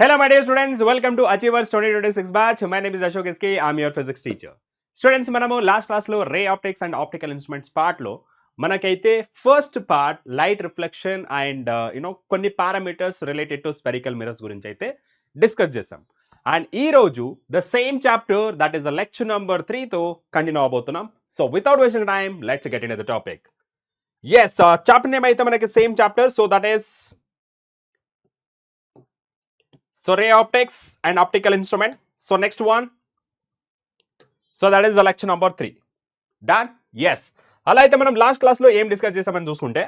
Hello my dear students, welcome to Achievers 2026 batch. My name is Ashok SK. I'm your physics teacher. Students, మనము last క్లాస్లో ray optics and optical instruments పార్ట్లో మనకైతే first part light reflection and కొన్ని parameters related to spherical mirrors గురించి అయితే discuss చేసాం. అండ్ ఈ రోజు the same chapter that is the lecture number 3తో కంటిన్యూ అవబోతున్నాం. So without wasting time let's get in the topic. Yes, chapter name అయితే మనకి same chapter, so that is so ray optics and optical instrument. So next one, so that is the lecture number 3. Done? Yes. అలా అయితే మనం last క్లాస్లో ఏం discuss చేసామని చూసుకుంటే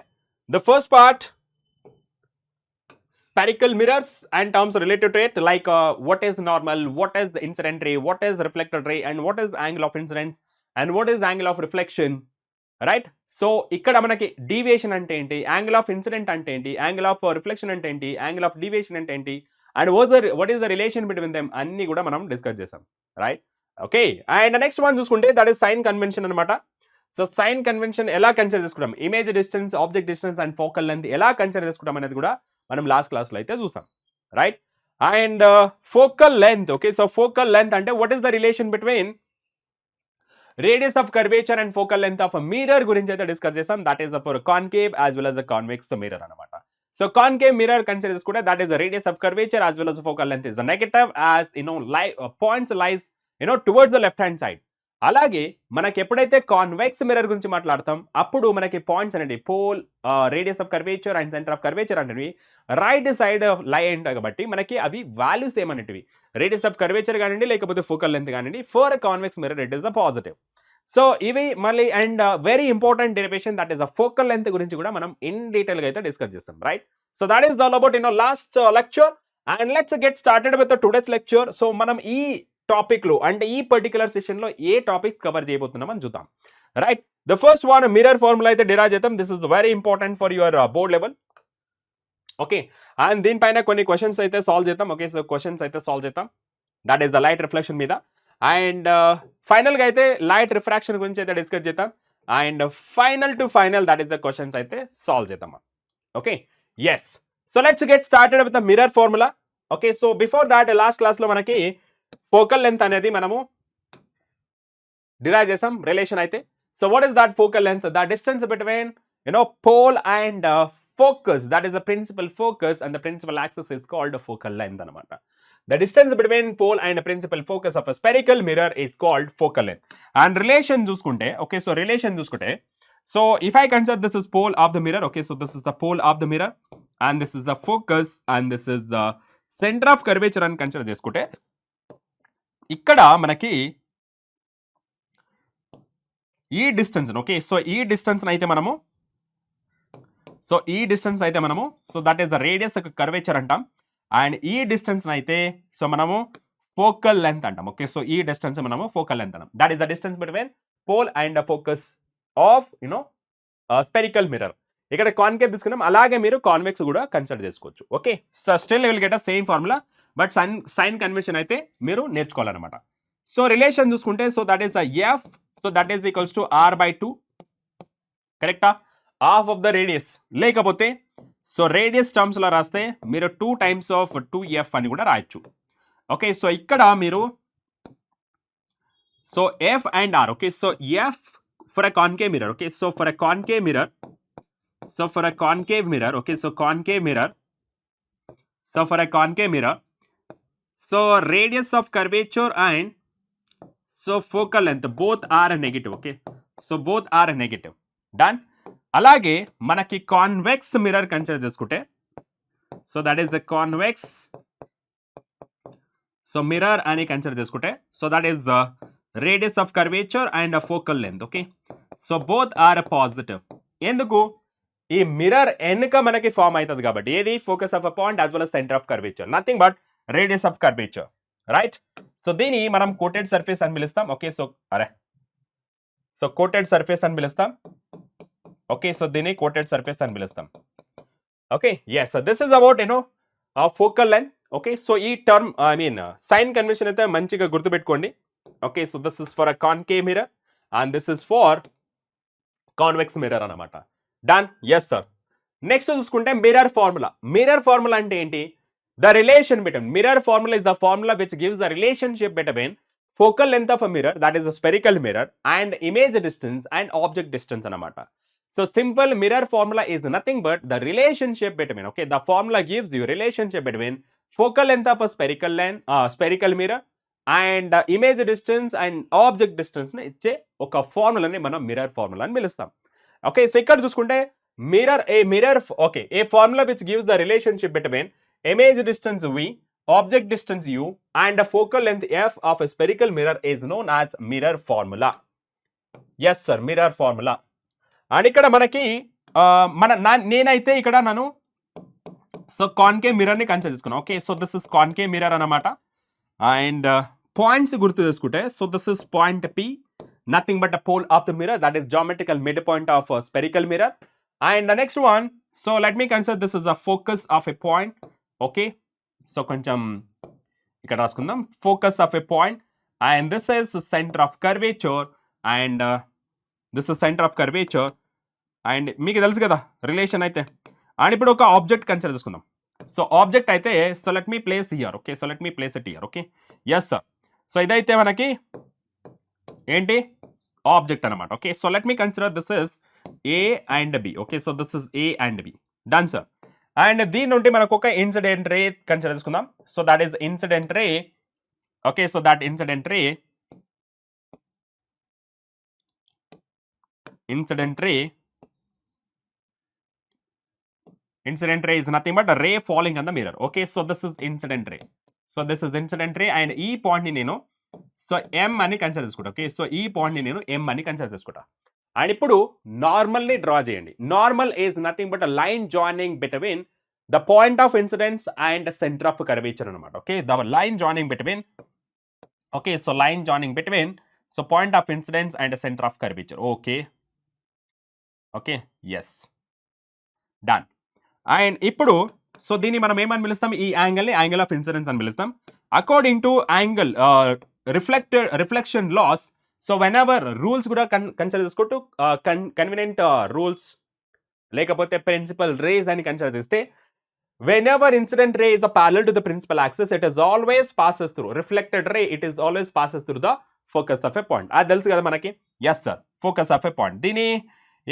the first part spherical mirrors and terms related to it, like what is normal, what is the incident ray, what is reflected ray, and what is angle of incidence and what is angle of reflection, right? So ఇక్కడ మనకి deviation అంటే ఏంటి, angle of incident అంటే ఏంటి, angle of reflection అంటే ఏంటి, angle of deviation అంటే ఏంటి, and what is the relation between them అన్ని కూడా మనం డిస్కస్ చేసాం, right? Okay, and next one చూసుకుంటే దట్ ఈస్ సైన్ కన్వెన్షన్ అనమాట. సో సైన్ కన్వెన్షన్ ఎలా కన్సిడర్ చేసుకుంటాం, image distance, object distance and focal length ఎలా కన్సిడర్ చేసుకుంటాం అనేది కూడా మనం లాస్ట్ క్లాస్లో అయితే చూసాం, right? And focal length, okay, so focal length అంటే what is the relation between radius of curvature and focal length of mirror గురించి అయితే డిస్కస్ చేసాం. That is for concave as well as the convex mirror అనమాట. So concave mirror consider చేసుకుంటే that is the radius of curvature as well as the focal length is negative as points lies towards the left hand side. అలాగే మనకి ఎప్పుడైతే convex mirror గురించి మాట్లాడతాం అప్పుడు మనకి points అనేది pole, radius of curvature and centre of curvature అనేవి right side lie ఉంటాయి కాబట్టి మనకి అవి వాల్యూస్ ఏమనేటివి రేడియస్ ఆఫ్ కర్వేచర్ కానివ్వండి లేకపోతే ఫోకల్ లెంత్ కానివ్వండి, for convex mirror it is the positive. So ఇవి మళ్ళీ and very important derivation that is a focal length గురించి కూడా మనం ఇన్ డీటెయిల్ గా అయితే డిస్కస్ చేస్తాం, right? So that is all about last lecture and let's get started with today's lecture. So మనం ఈ టాపిక్ లో అంటే ఈ పర్టికులర్ సెషన్ లో ఏ టాపిక్ కవర్ చేయబోతున్నాం అని చూద్దాం, right? The first one mirror formula అయితే డిరైవ్ చేద్దాం. This is very important for your board level, okay? And దీనిపైన కొన్ని క్వశ్చన్స్ అయితే సాల్వ్ చేద్దాం, ఓకే? సో క్వశ్చన్స్ అయితే సాల్వ్ చేద్దాం that is the light reflection మీద. అండ్ ఫైనల్గా అయితే లైట్ రిఫ్రాక్షన్ గురించి అయితే డిస్కస్ చేద్దాం. And final to final that is the questions అయితే సాల్వ్ చేద్దాం, okay? Yes, so let's get started with the mirror formula, okay? So before that last క్లాస్లో మనకి ఫోకల్ లెంత్ అనేది మనము డిరైవ్ చేసాం రిలేషన్ అయితే. So what is that focal length? The distance between pole and focus, that is the principal focus and the principal axis is called focal length అనమాట. The distance between pole and principal focus of a spherical mirror is called focal length. And relation చూసుకుంటే, okay, so relation చూసుకుంటే, so if I consider this is pole of the mirror, okay, so this is the pole of the mirror and this is the focus and this is the center of curvature అని consider చేసుకుంటే ఇక్కడ మనకి ఈ distance, okay, so ఈ distance అయితే మనము so that is the radius curvature అంటాం. And ఈ డిస్టెన్స్ అయితే సో మనము ఫోకల్ లెంత్ అంటాం, ఓకే? సో ఈ డిస్టెన్స్ మనము ఫోకల్ లెంత్ అంటాం. That is the distance between pole and focus of spherical mirror. ఇక్కడ కాన్కేవ్ తీసుకున్నాం, అలాగే మీరు కాన్వెక్స్ కూడా కన్సిడర్ చేసుకోవచ్చు, okay? So still will get a same formula but sign convention అయితే మీరు నేర్చుకోవాలన్నమాట. సో రిలేషన్ చూసుకుంటే so that is F, so that is equals to r/2, కరెక్టా? హాఫ్ ఆఫ్ ద రేడియస్, లేకపోతే సో రేడియస్ టర్మ్స్ లో రాస్తే మీరు 2 times of 2f అని కూడా రాయొచ్చు, ఓకే? సో ఇక్కడ మీరు so F and R, okay? So F for a concave mirror, okay? So for a concave mirror, okay? So concave mirror, so radius of curvature and so focal length both are negative, okay? So both are negative. Done. అలాగే మనకి convex mirror consider చేసుకుంటే so that is the convex so mirror అని consider చేసుకుంటే so that is the radius of curvature and focal length, okay? So both are positive. ఎందుకు? ఈ mirror వెనుక మనకి form అవుతుంది కాబట్టి ఏది focus of a point as well as centre of curvature, nothing but radius of curvature, right? So దీన్ని మనం coated surface అని పిలుస్తాం, ఓకే? సో కోటెడ్ సర్ఫేస్ అని పిలుస్తాం, ఓకే? సో దీన్ని కోటెడ్ సర్ఫేస్ అని పిలుస్తాం, okay? Yes, this is about focal length, okay? So ఈ టర్మ్ సైన్ కన్వెన్షన్ అయితే మంచిగా గుర్తుపెట్టుకోండి, okay? So this is for a concave mirror and this is for convex mirror అనమాట. డన్. Yes sir. నెక్స్ట్ చూసుకుంటే mirror formula అంటే ఏంటి? The relation between mirror formula is the formula which gives the relationship between focal length of a mirror, that is a spherical mirror, and image distance and object distance anamata. So simple mirror formula is nothing but the relationship between, okay, the formula gives you relationship between focal length of a spherical mirror and image distance and object distance ని ఇచ్చే ఒక ఫార్ములాని మనం mirror formula అని పిలుస్తాం. Okay, so ఇక్కడ చూసుకుంటే mirror okay, A formula which gives the relationship between image distance v, object distance u, and a focal length f of a spherical mirror is known as mirror formula. Yes sir, mirror formula. And ikkada manaki nenaithe ikkada nanu so concave mirror ni consider chesukuna. Okay, so this is concave mirror anamata, and points gurtu cheskunte, so this is point p, nothing but a pole of the mirror, that is geometrical midpoint of a spherical mirror. And the next one, so let me consider this is a focus of a point. Okay, so కొంచెం ఇక్కడ రాసుకుందాం, focus of a point, and this is the center of curvature, and this is center of curvature, and మీకు తెలుసు కదా relation అయితే. And ఇప్పుడు ఒక object consider చేసుకుందాం. So object అయితే, so let me place here. Okay, so let me place it here. Okay, yes sir. So ఇదైతే మనకి ఏంటి ఆబ్జెక్ట్ అనమాట. Okay, so let me consider this is A and B. Okay, so this is A and B. Done sir. And దీని నుండి మనకు ఒక incident ray consider చేసుకుందాం. So that is incident ray. Okay, so that incident ray is nothing but a ray falling on the mirror. Okay, so this is incident ray. So this is incident ray, and ఈ point ని నేను so M అని consider చేసుకుంటా. Okay, so ఈ point ని నేను M అని consider చేసుకుంటా. అండ్ ఇప్పుడు నార్మల్ ని డ్రా చేయండి. Normal is nothing but a line joining between the point of incidence and centre of curvature అనమాట. Okay, the line joining between, okay, so line joining between so point of incidence and centre of curvature. Okay, okay, yes, done. And ఇప్పుడు so దీన్ని మనం ఏమని పిలుస్తాం, ఈ angle ని angle of incidence అని పిలుస్తాం. According to angle reflection laws, so whenever rules కూడా కన్సిడర్ చేసుకుంటూ కన్వీనియంట్ రూల్స్ లేకపోతే ప్రిన్సిపల్ రేస్ అని కన్సిడర్ చేస్తే, whenever incident ray is parallel to the principal axis, it is always passes through reflected ray, it is always passes through the focus of a point. అది తెలుసు కదా మనకి. Yes sir, focus of a point. దీన్ని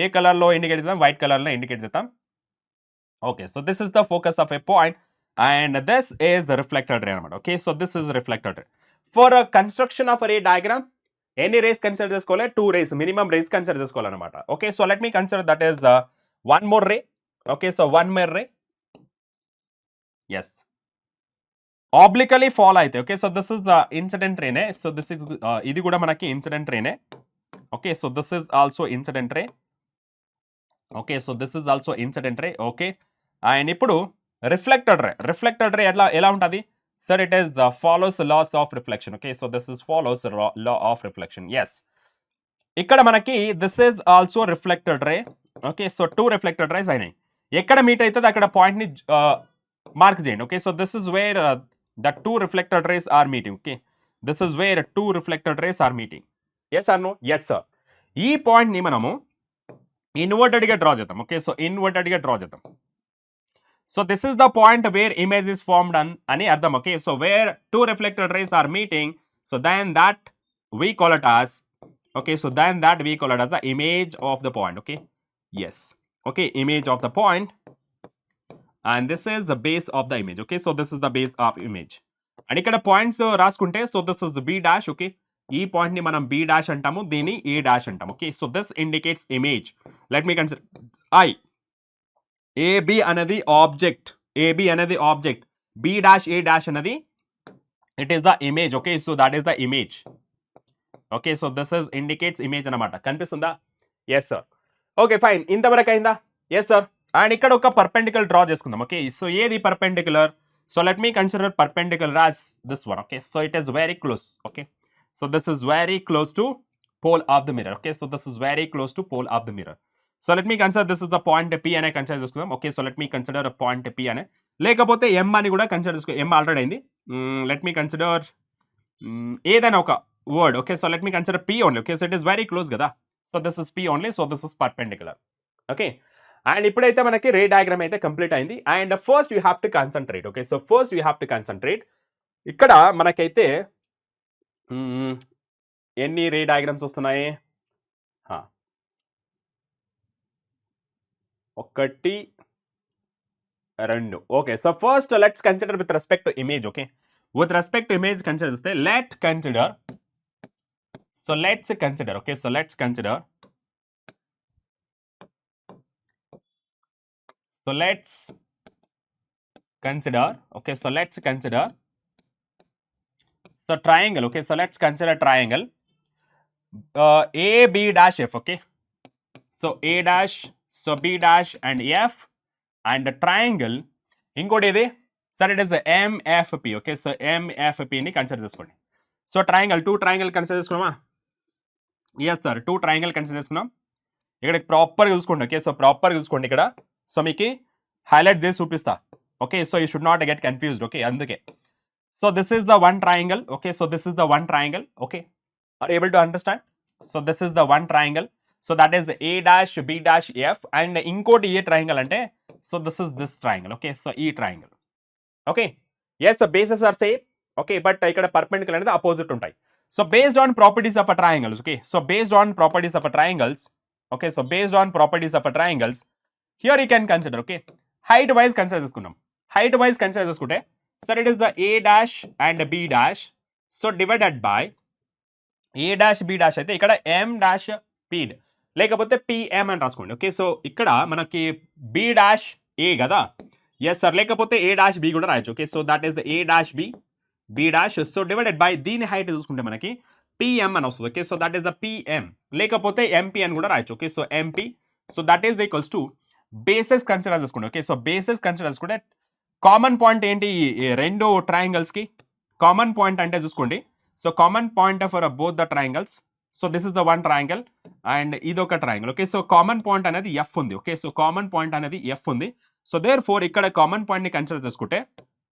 ఏ colour లో indicate చేద్దాం, white colour లో indicate చేద్దాం. Okay, so this is the focus of a point, and this is reflected ray అనమాట. Okay, so this is reflected ray. For construction of ray diagram ఎన్ని rays consider చేసుకోవాలి, 2 rays minimum rays consider చేసుకోవాలన్నమాట. Okay, so let me consider that is one more ray. Okay, so one more ray, yes, obliquely follow అయితే. Okay, so this is incident రేనే. So this is ఇది కూడా మనకి incident రేనే. Okay, so this is also incident ray. Okay, so this is also incident ray. Okay, and ఇప్పుడు reflected ray ఎలా ఉంటుంది sir, it is follows laws of reflection. Okay, so this is follows law of reflection. Yes, ఇక్కడ మనకి this is also reflected ray. Okay, so 2 reflected rays అయినాయి. ఎక్కడ meet అవుతుంది అక్కడ point ని మార్క్ చేయండి. Okay, so this is where the 2 reflected rays are meeting. Okay, this is where 2 reflected rays are meeting. Yes are no? Yes sir. ఈ point ని మనము inverted గా డ్రా చేద్దాం. ఓకే, సో ఇన్వర్టెడ్ గా draw చేద్దాం. So this is the point where image is formed అని అర్థం. Okay, so where 2 reflected rays are meeting, so then that we call it as, okay, so then that we call it as the image of the point. Okay, yes, okay, image of the point, and this is the base of the image. Okay, so this is the base of image, and ikkada points raskunte, so this is b dash. Okay, ee point ni manam b dash antamu, dini a dash antamu. Okay, so this indicates image. Let me consider I, ab anadi object, ab anadi object, b dash a dash anadi, it is the image. Okay, so that is the image. Okay, so this is indicates image అనమాట. కనిపిస్తుందా? Yes sir. Okay, fine, ఇంతవరకు అయిందా? Yes sir. And ఇక్కడ ఒక perpendicular draw చేసుకుందాం. Okay, so ఏది perpendicular? So let me consider perpendicular as this one. Okay, so it is very close. Okay, so this is very close to pole of the mirror. Okay, so this is very close to pole of the mirror. So let me consider this is the point P అనే consider చేసుకుందాం. Okay, so let me consider point P అనే, లేకపోతే M అని కూడా consider చేసుకో. ఎం already అయింది. Let me consider ఏదైనా ఒక word. Okay, so let me consider P only. Okay, so it is very close kada. So this is P only, so this is perpendicular. Okay, and ఇప్పుడైతే మనకి ray diagram అయితే complete అయింది. And first you have to concentrate. Okay, so first you have to concentrate. ఇక్కడ మనకైతే ఎన్ని ray diagrams వస్తున్నాయి? 1 2. Okay, so first let's consider with respect to image. Okay, with respect to image consider చేస్తే let's consider. Okay, so let's consider. Okay, so let's consider the triangle. Okay, so let's consider triangle A B dash F. Okay, so A dash, so B dash and F, and the triangle ingodi idi sir, it is MFP. Okay, so MFP ni consider cheskondi. So triangle, two triangle consider cheskunama. Yes sir, two triangle consider cheskunam. ఇక్కడ proper చూసుకోండి. Okay, so proper చూసుకోండి ఇక్కడ. సో మీకు highlight చేసి చూపిస్తా. Okay, so you should not get confused. Okay, అందుకే. So this is the one triangle. Okay, so this is the one triangle. Okay, are able to understand? So this is the one triangle. So that is A dash B dash F. And ఇంకోటి ఏ triangle అంటే so this is this triangle. Okay, so ఈ triangle. Okay, yes bases are same. Okay, but ఇక్కడ perpendicular అనేది opposite ఉంటాయి. So based on properties of a triangles. Okay, so based on properties of a triangles. Okay, so based on properties of a triangles, here you can consider. Okay, height wise consider చేసుకున్నాం. Height wise consider చేసుకుంటే sir, it is the A dash and B dash, so divided by A dash B dash అయితే ఇక్కడ M dash P లేకపోతే PM అని రాసుకోండి. Okay, so ఇక్కడ మనకి B dash A కదా. ఎస్ సార్, లేకపోతే A dash B కూడా రాయొచ్చు. ఓకే, సో దట్ ఈస్ A dash B dash, so divided by దీని హైట్ చూసుకుంటే మనకి PM అని వస్తుంది. Okay, so that is the PM, లేకపోతే MP అని కూడా రాయొచ్చు. Okay, so MP, so that is equals to bases consider చేసుకోండి. ఓకే, సో బేసెస్ కన్సిడర్ చేసుకుంటే కామన్ పాయింట్ ఏంటి ఈ రెండు ట్రయాంగిల్స్కి? కామన్ పాయింట్ అంటే చూసుకోండి. So common point for both the triangles. So this is the one triangle and ఇదొక triangle. Okay, so common point అనేది F ఉంది. ఓకే, సో కామన్ పాయింట్ అనేది F ఉంది. సో దేర్ ఫోర్ ఇక్కడ కామన్ పాయింట్ని consider చేసుకుంటే,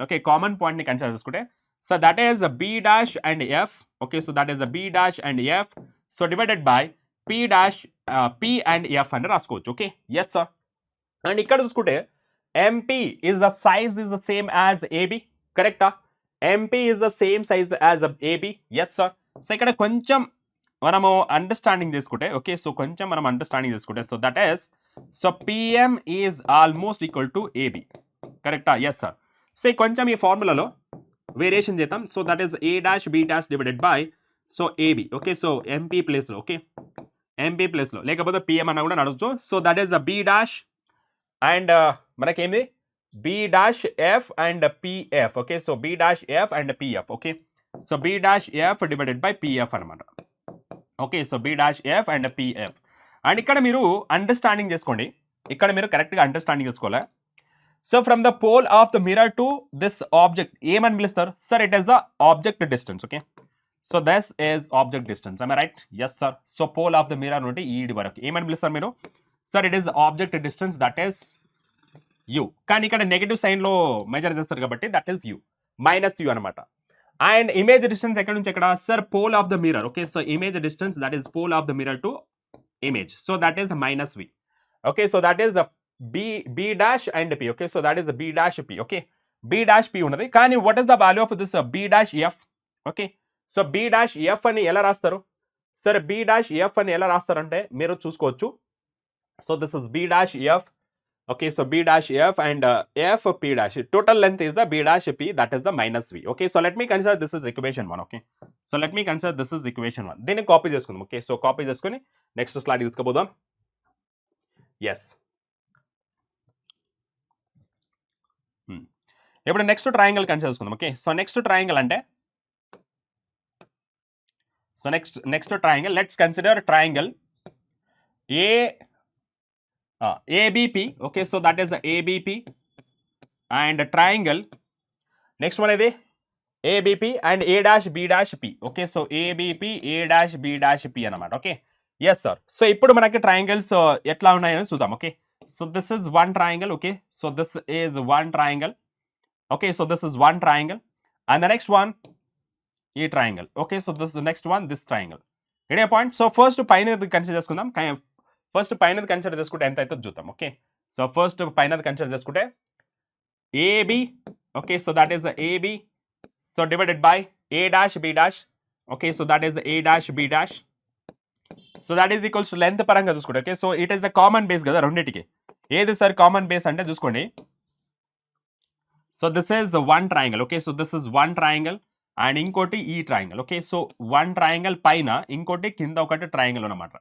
ఓకే, కామన్ పాయింట్ని consider చేసుకుంటే so that is a B dash and F. Okay, so that is a B dash and F, so divided by P dash P and F అని రాసుకోవచ్చు. Okay, yes sir. And ఇక్కడ చూసుకుంటే MP is the size is the same as AB, కరెక్టా? MP is the same size as AB. Yes sir. So ఇక్కడ కొంచెం మనము understanding చేసుకుంటే, okay, so కొంచెం మనం అండర్స్టాండింగ్ చేసుకుంటే so that is so PM is almost equal to AB, కరెక్టా? Yes sir. సో కొంచెం ఈ ఫార్ములాలో వేరియేషన్ చేద్దాం. సో దట్ ఈస్ A dash B dash divided by so AB. Okay, so MP ప్లేస్లో, ఓకే, MP ప్లేస్లో లేకపోతే PM అన్న కూడా నడవచ్చు. So that is B dash and మనకేంది B dash F and PF. Okay, so B dash F and PF. Okay, so B dash F divided by PF అనమాట. Okay, so B dash F and PF. అండ్ ఇక్కడ మీరు understanding చేసుకోండి. ఇక్కడ మీరు కరెక్ట్గా understanding చేసుకోవాలి. So from the pole of the mirror to this object ఏమని పిలుస్తారు? Sir, it is the object distance. Okay, so this is object distance. I right? Yes sir. So pole of the mirror నుండి ఈడి వరకు ఏమని పిలుస్తారు మీరు? Sir, it is object distance, that is u. కానీ ఇక్కడ నెగటివ్ సైన్లో మెజర్ చేస్తారు కాబట్టి that is u, minus u అనమాట. అండ్ ఇమేజ్ డిస్టెన్స్ ఎక్కడ నుంచి ఎక్కడ? Sir, pole of the mirror. Okay, so image distance that is pole of the mirror to image, so that is minus V. Okay, so that is B dash and P. Okay, so that is B dash P. Okay, B dash P ఉన్నది. కానీ what is the value of this B dash F? Okay, so B dash F అని ఎలా రాస్తారు? సరే, B dash F అని ఎలా రాస్తారంటే మీరు చూసుకోవచ్చు. So this is B dash F. Okay, so B dash F and F P dash. Total length is the B dash P, that is the minus V. Okay, so let me consider this is equation 1. Okay, so let me consider this is equation 1. దీన్ని copy చేసుకుందాం. Okay, so copy చేసుకొని next slide తీసుకుపోదాం. Yes, ఇప్పుడు next triangle consider చేసుకుందాం. Okay, so next triangle అంటే so next triangle let's consider triangle ABP. Okay, so that is ABP and triangle next one ఇది ABP and A dash B dash P. Okay, so ABP A dash B dash P అనమాట. Okay, yes sir. So ఇప్పుడు మనకి triangles ఎట్లా ఉన్నాయో చూద్దాం. Okay, so this is one triangle. Okay, so this is one triangle. Okay, so this is one triangle and the next one ఈ triangle. Okay, so this is the next one, this triangle. Get a point? So first పైనది consider చేసుకుందాం. First పైనది consider చేసుకుంటే ఎంత అవుతుందో చూద్దాం. Okay, so first పైన consider చేసుకుంటే AB, okay, so that is AB, so divided by A dash B dash, okay, so that is A dash B dash, so that is equals to length పరంగా చూసుకోండి. Okay, so it is the common base కదా రెండింటికి. ఏది sir common base అంటే చూసుకోండి. So this is one triangle, okay, so this is one triangle and ఇంకోటి ఈ triangle. Okay, so one triangle పైన ఇంకోటి కింద ఒకటి ట్రయాంగిల్ అనమాట.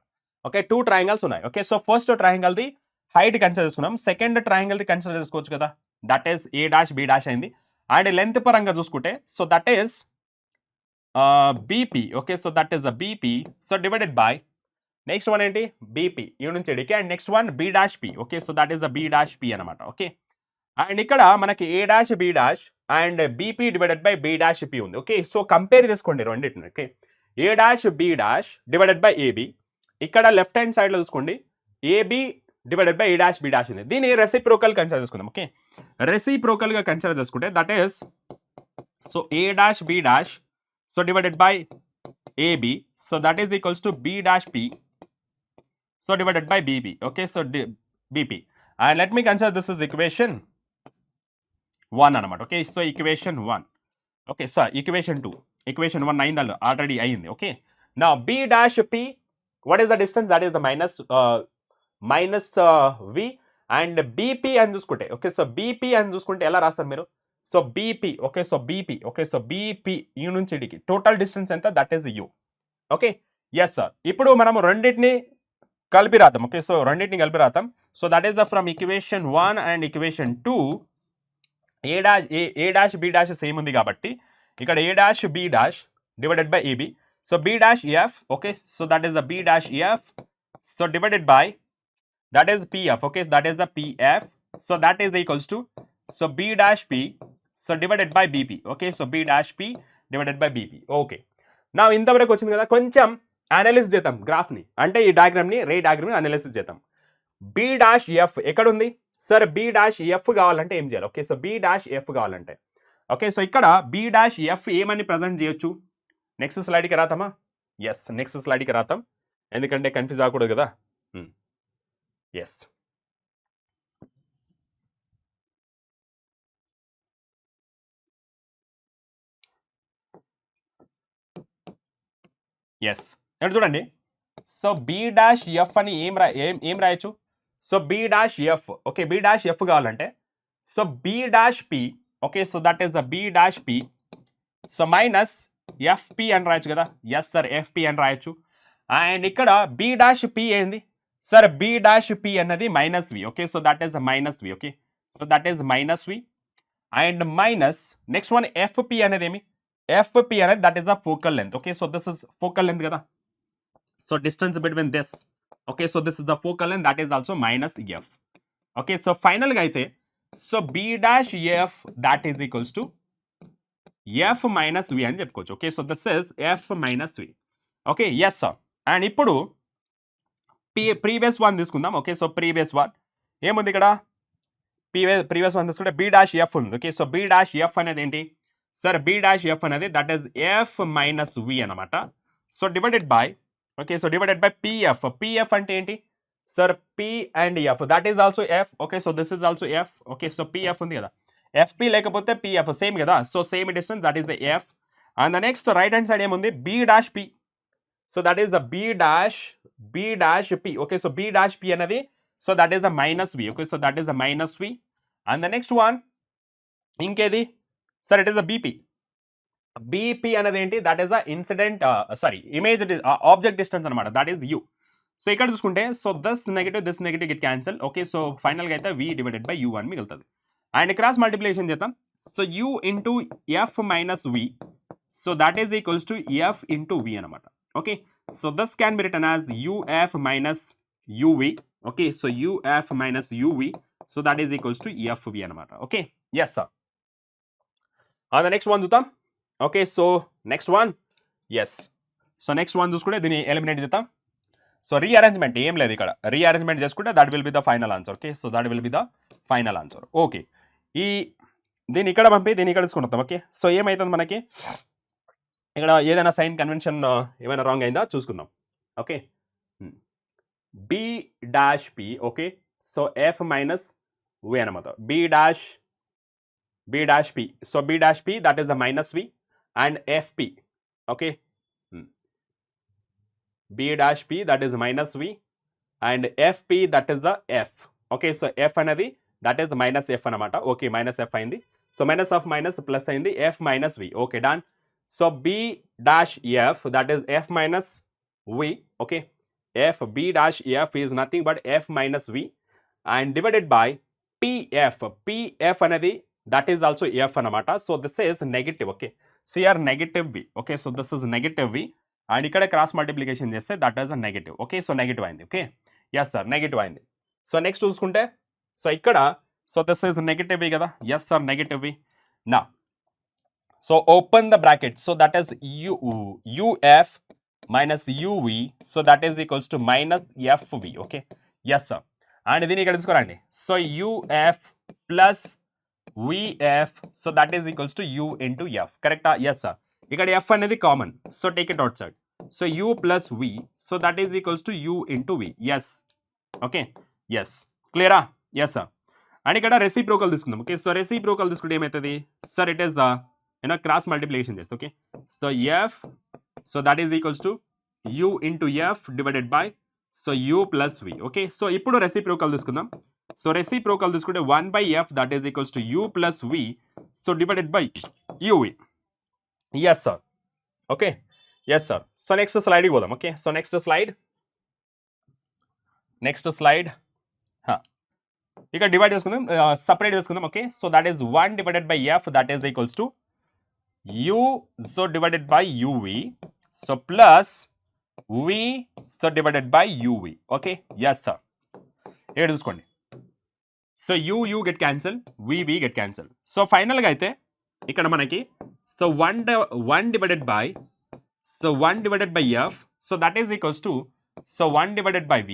ఓకే, టూ ట్రయాంగిల్స్ ఉన్నాయి. Okay, so first triangle the height consider చేసుకున్నాం, సెకండ్ ట్రయాంగిల్ ది కన్సిడర్ చేసుకోవచ్చు కదా, that is A dash B dash అయింది. అండ్ లెంత్ పరంగా చూసుకుంటే so that is BP. Okay, so that is BP, so divided by next one ఏంటి BP ఈ నుంచి ఎడికి, and next one B dash p. Okay, so that is b dash p అనమాట. Okay, and ఇక్కడ మనకి a dash B dash and bp divided by b dash p ఉంది. Okay, so compare చేసుకోండి రెండింటిని. Okay, a dash B dash divided by ab, ఇక్కడ left hand side లో చూసుకోండి ab divided by A dash B dash ఉంది. దీన్ని reciprocal consider చేసుకుందాం. Okay, reciprocal గా కన్సిడర్ చేసుకుంటే that is so a dash B dash so divided by AB, so that is equals to B dash P, so divided by bb. Okay, so bp, and let me consider this is equation 1 anamata. Okay, so equation 1. Okay, so equation 2, equation 1 అయింది already అయింది. Okay, now b dash p, what is the distance? That is the minus v, and bp అని చూసుకుంటే, okay, so bp అని చూసుకుంటే ఎలా రాస్తారు మీరు? So bp, okay, so bp, okay, so bp u నుంచి ఇడికి టోటల్ డిస్టెన్స్ ఎంత? That is u. Okay, yes sir. ఇప్పుడు మనం రెండింటిని కలిపి రాద్దాం. ఓకే, సో రెండింటిని కలిపి రాద్దాం. So that is the from equation 1 and equation 2 a dash B dash same ఉంది కాబట్టి ఇక్కడ a dash B dash divided by AB, so B dash f. Okay, so that is the b dash f, so divided by that is pf. Okay, that is the pf, so that is equals to so B dash p, so divided by bp. Okay, so B dash P divided by bp. Okay, నా ఇంతవరకు వచ్చింది కదా, కొంచెం analysis చేద్దాం గ్రాఫ్ని, అంటే ఈ డయాగ్రామ్ని రే డయాగ్రామ్ని అనాలిసిస్ చేద్దాం. బి డాష్ ఎఫ్ ఎక్కడ ఉంది సార్? బి డాష్ ఎఫ్ కావాలంటే ఏం చేయాలి? Okay, so B dash F కావాలంటే, ఓకే, సో ఇక్కడ బి డాష్ ఎఫ్ ఏమని ప్రజెంట్ చేయొచ్చు? నెక్స్ట్ స్లైడ్కి రాతామా? ఎస్, నెక్స్ట్ స్లైడ్కి రాతాం, ఎందుకంటే కన్ఫ్యూజ్ అవ్వకూడదు కదా. ఎస్, ఎస్, ఇక్కడ చూడండి. సో బి డాష్ ఎఫ్ అని ఏం రాయొచ్చు? So B dash f, okay, b dash F కావాలంటే so B dash p, okay, so that is the b dash p, so minus fp అని రాయొచ్చు కదా. ఎస్ సార్, ఎఫ్పి అని రాయొచ్చు. అండ్ ఇక్కడ బి డాష్ పి ఏంది సార్? బి డాష్ పి అన్నది minus v. Okay, so that is minus v. Okay, so that is minus v and minus next one fp అనేది ఏమి? ఎఫ్పి అనేది that is the focal length. Okay, so this is focal length కదా. So distance between this, okay, so this is the focal length, that is also minus f. Okay, so ఫైనల్గా అయితే so B dash f that is equals to f minus v అని చెప్పుకోవచ్చు. Okay, so this is f minus v. Okay, yes sir. And ఇప్పుడు previous one తీసుకుందాం. Okay, so previous one ఏముంది ఇక్కడ? Previous one తీసుకుంటే b dash f ఉంది. Okay, so B dash f అనేది ఏంటి సార్? బి డాష్ ఎఫ్ అనేది that is f minus v అనమాట. So divided by, okay, so divided by pf. Pf అంటే ఏంటి sir? P and f, that is also f. Okay, so this is also f. Okay, so pf ఉంది కదా, fp లేకపోతే pf same కదా. So same distance, that is the f. And the next right hand side ఏముంది? B dash p, so that is the b dash p. Okay, so B dash p అనేది so that is the minus v. Okay, so that is the minus v. And the next one ఇంకేది sir? It is the bp. Bp అనేది ఏంటి? That is the incident image object distance అనమాట, that is u. So ఇక్కడ చూసుకుంటే so this negative get cancel. Okay, so ఫైనల్గా అయితే v divided by u అని మిగులుతుంది. అండ్ క్రాస్ మల్టిప్లికేషన్ చేద్దాం. So u into f minus v, so that is equals to f into v అనమాట. Okay, so this can be written as uf minus uv. Okay, so uf minus UV, so that is equals to fv అనమాట. Okay, yes sir. The next one చూద్దాం. Okay, so next one, yes, so next one చూసుకుంటే దీన్ని eliminate చేద్దాం. So rearrangement ఏం లేదు ఇక్కడ, rearrangement చేసుకుంటే that will be the final answer. Okay, so that will be the final answer. Okay, దీన్ని ఇక్కడ పంపి దీన్ని ఇక్కడ తీసుకుంటాం. ఓకే, సో ఏమవుతుంది మనకి ఇక్కడ ఏదైనా సైన్ కన్వెన్షన్ ఏమైనా రాంగ్ అయిందా చూసుకుందాం. Okay, b dash p, okay, so f minus v అనమాట. B dash p. So b dash p, that is a minus v, and fp. Okay, b dash p, that is minus v, and fp, that is the f. Okay, so f అనేది that is minus f అనమాట. Okay, minus f అయింది. So minus of minus plus అయింది, f minus v. Okay, done. So b dash f, that is f minus v. Okay, f b dash f is nothing but f minus v, and divided by pf అనేది that is also f అనమాట. So this is negative. Okay, so here negative v. Okay, so this is negative v, and ఇక్కడ cross multiplication చేస్తే that is a negative. Okay, so negative అయింది. Okay, yes sir, negative అయింది. So next చూసుకుంటే, so ఇక్కడ so this is negative v కదా. Yes sir, negative v. నా so open the bracket. So that is uf minus uv, so that is equals to minus fv. Okay, yes sir. And దీన్ని ఇక్కడ తీసుకోరండి. So uf plus vf, so that is equals to u into f. కరెక్టా? Yes sir. ఇక్కడ f అనేది common, so take it outside. So u plus v, so that is equals to u into v. Yes, okay, yes, క్లియరా? Yes sir. And ఇక్కడ reciprocal తీసుకుందాం. Okay, so reciprocal తీసుకుంటే ఏమవుతుంది sir? It is cross multiplication చేస్తే. Okay, so f, so that is equals to u into f divided by so u plus v. Okay, so ఇప్పుడు reciprocal తీసుకుందాం. So reciprocal తీసుకుంటే 1 by f, that is equals to u plus v, so divided by uv. Yes sir. Okay, yes sir. So next స్లైడ్కి పోదాం. Okay, so next slide ఇక్కడ divide చేసుకుందాం, separate చేసుకుందాం. Okay, so that is 1 divided by f, that is equals to u, so divided by uv, so plus v, so divided by uv. Okay, yes sir. ఇక్కడ చూసుకోండి. So u get cancel, v get cancel. So ఫైనల్గా అయితే ఇక్కడ మనకి so 1 divided by so 1 divided by f, so that is equals to so 1 divided by v,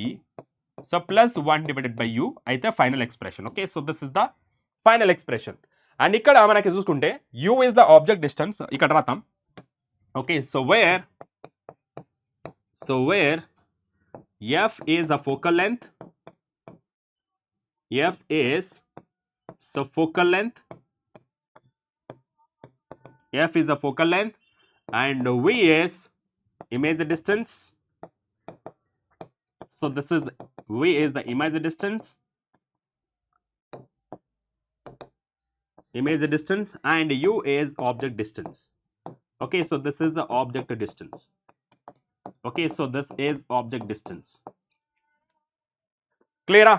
so plus 1 divided by u అయితే final expression. Okay, so this is the final expression. And ఇక్కడ మనకి చూసుకుంటే u is the object distance ఇక్కడ రాతాం. Okay, so where f is a focal length, f is so focal length, f is a focal length, and v is image distance. So this is v is the image distance, and u is object distance. Okay, so this is the object distance. Okay, so this is object distance. Clear?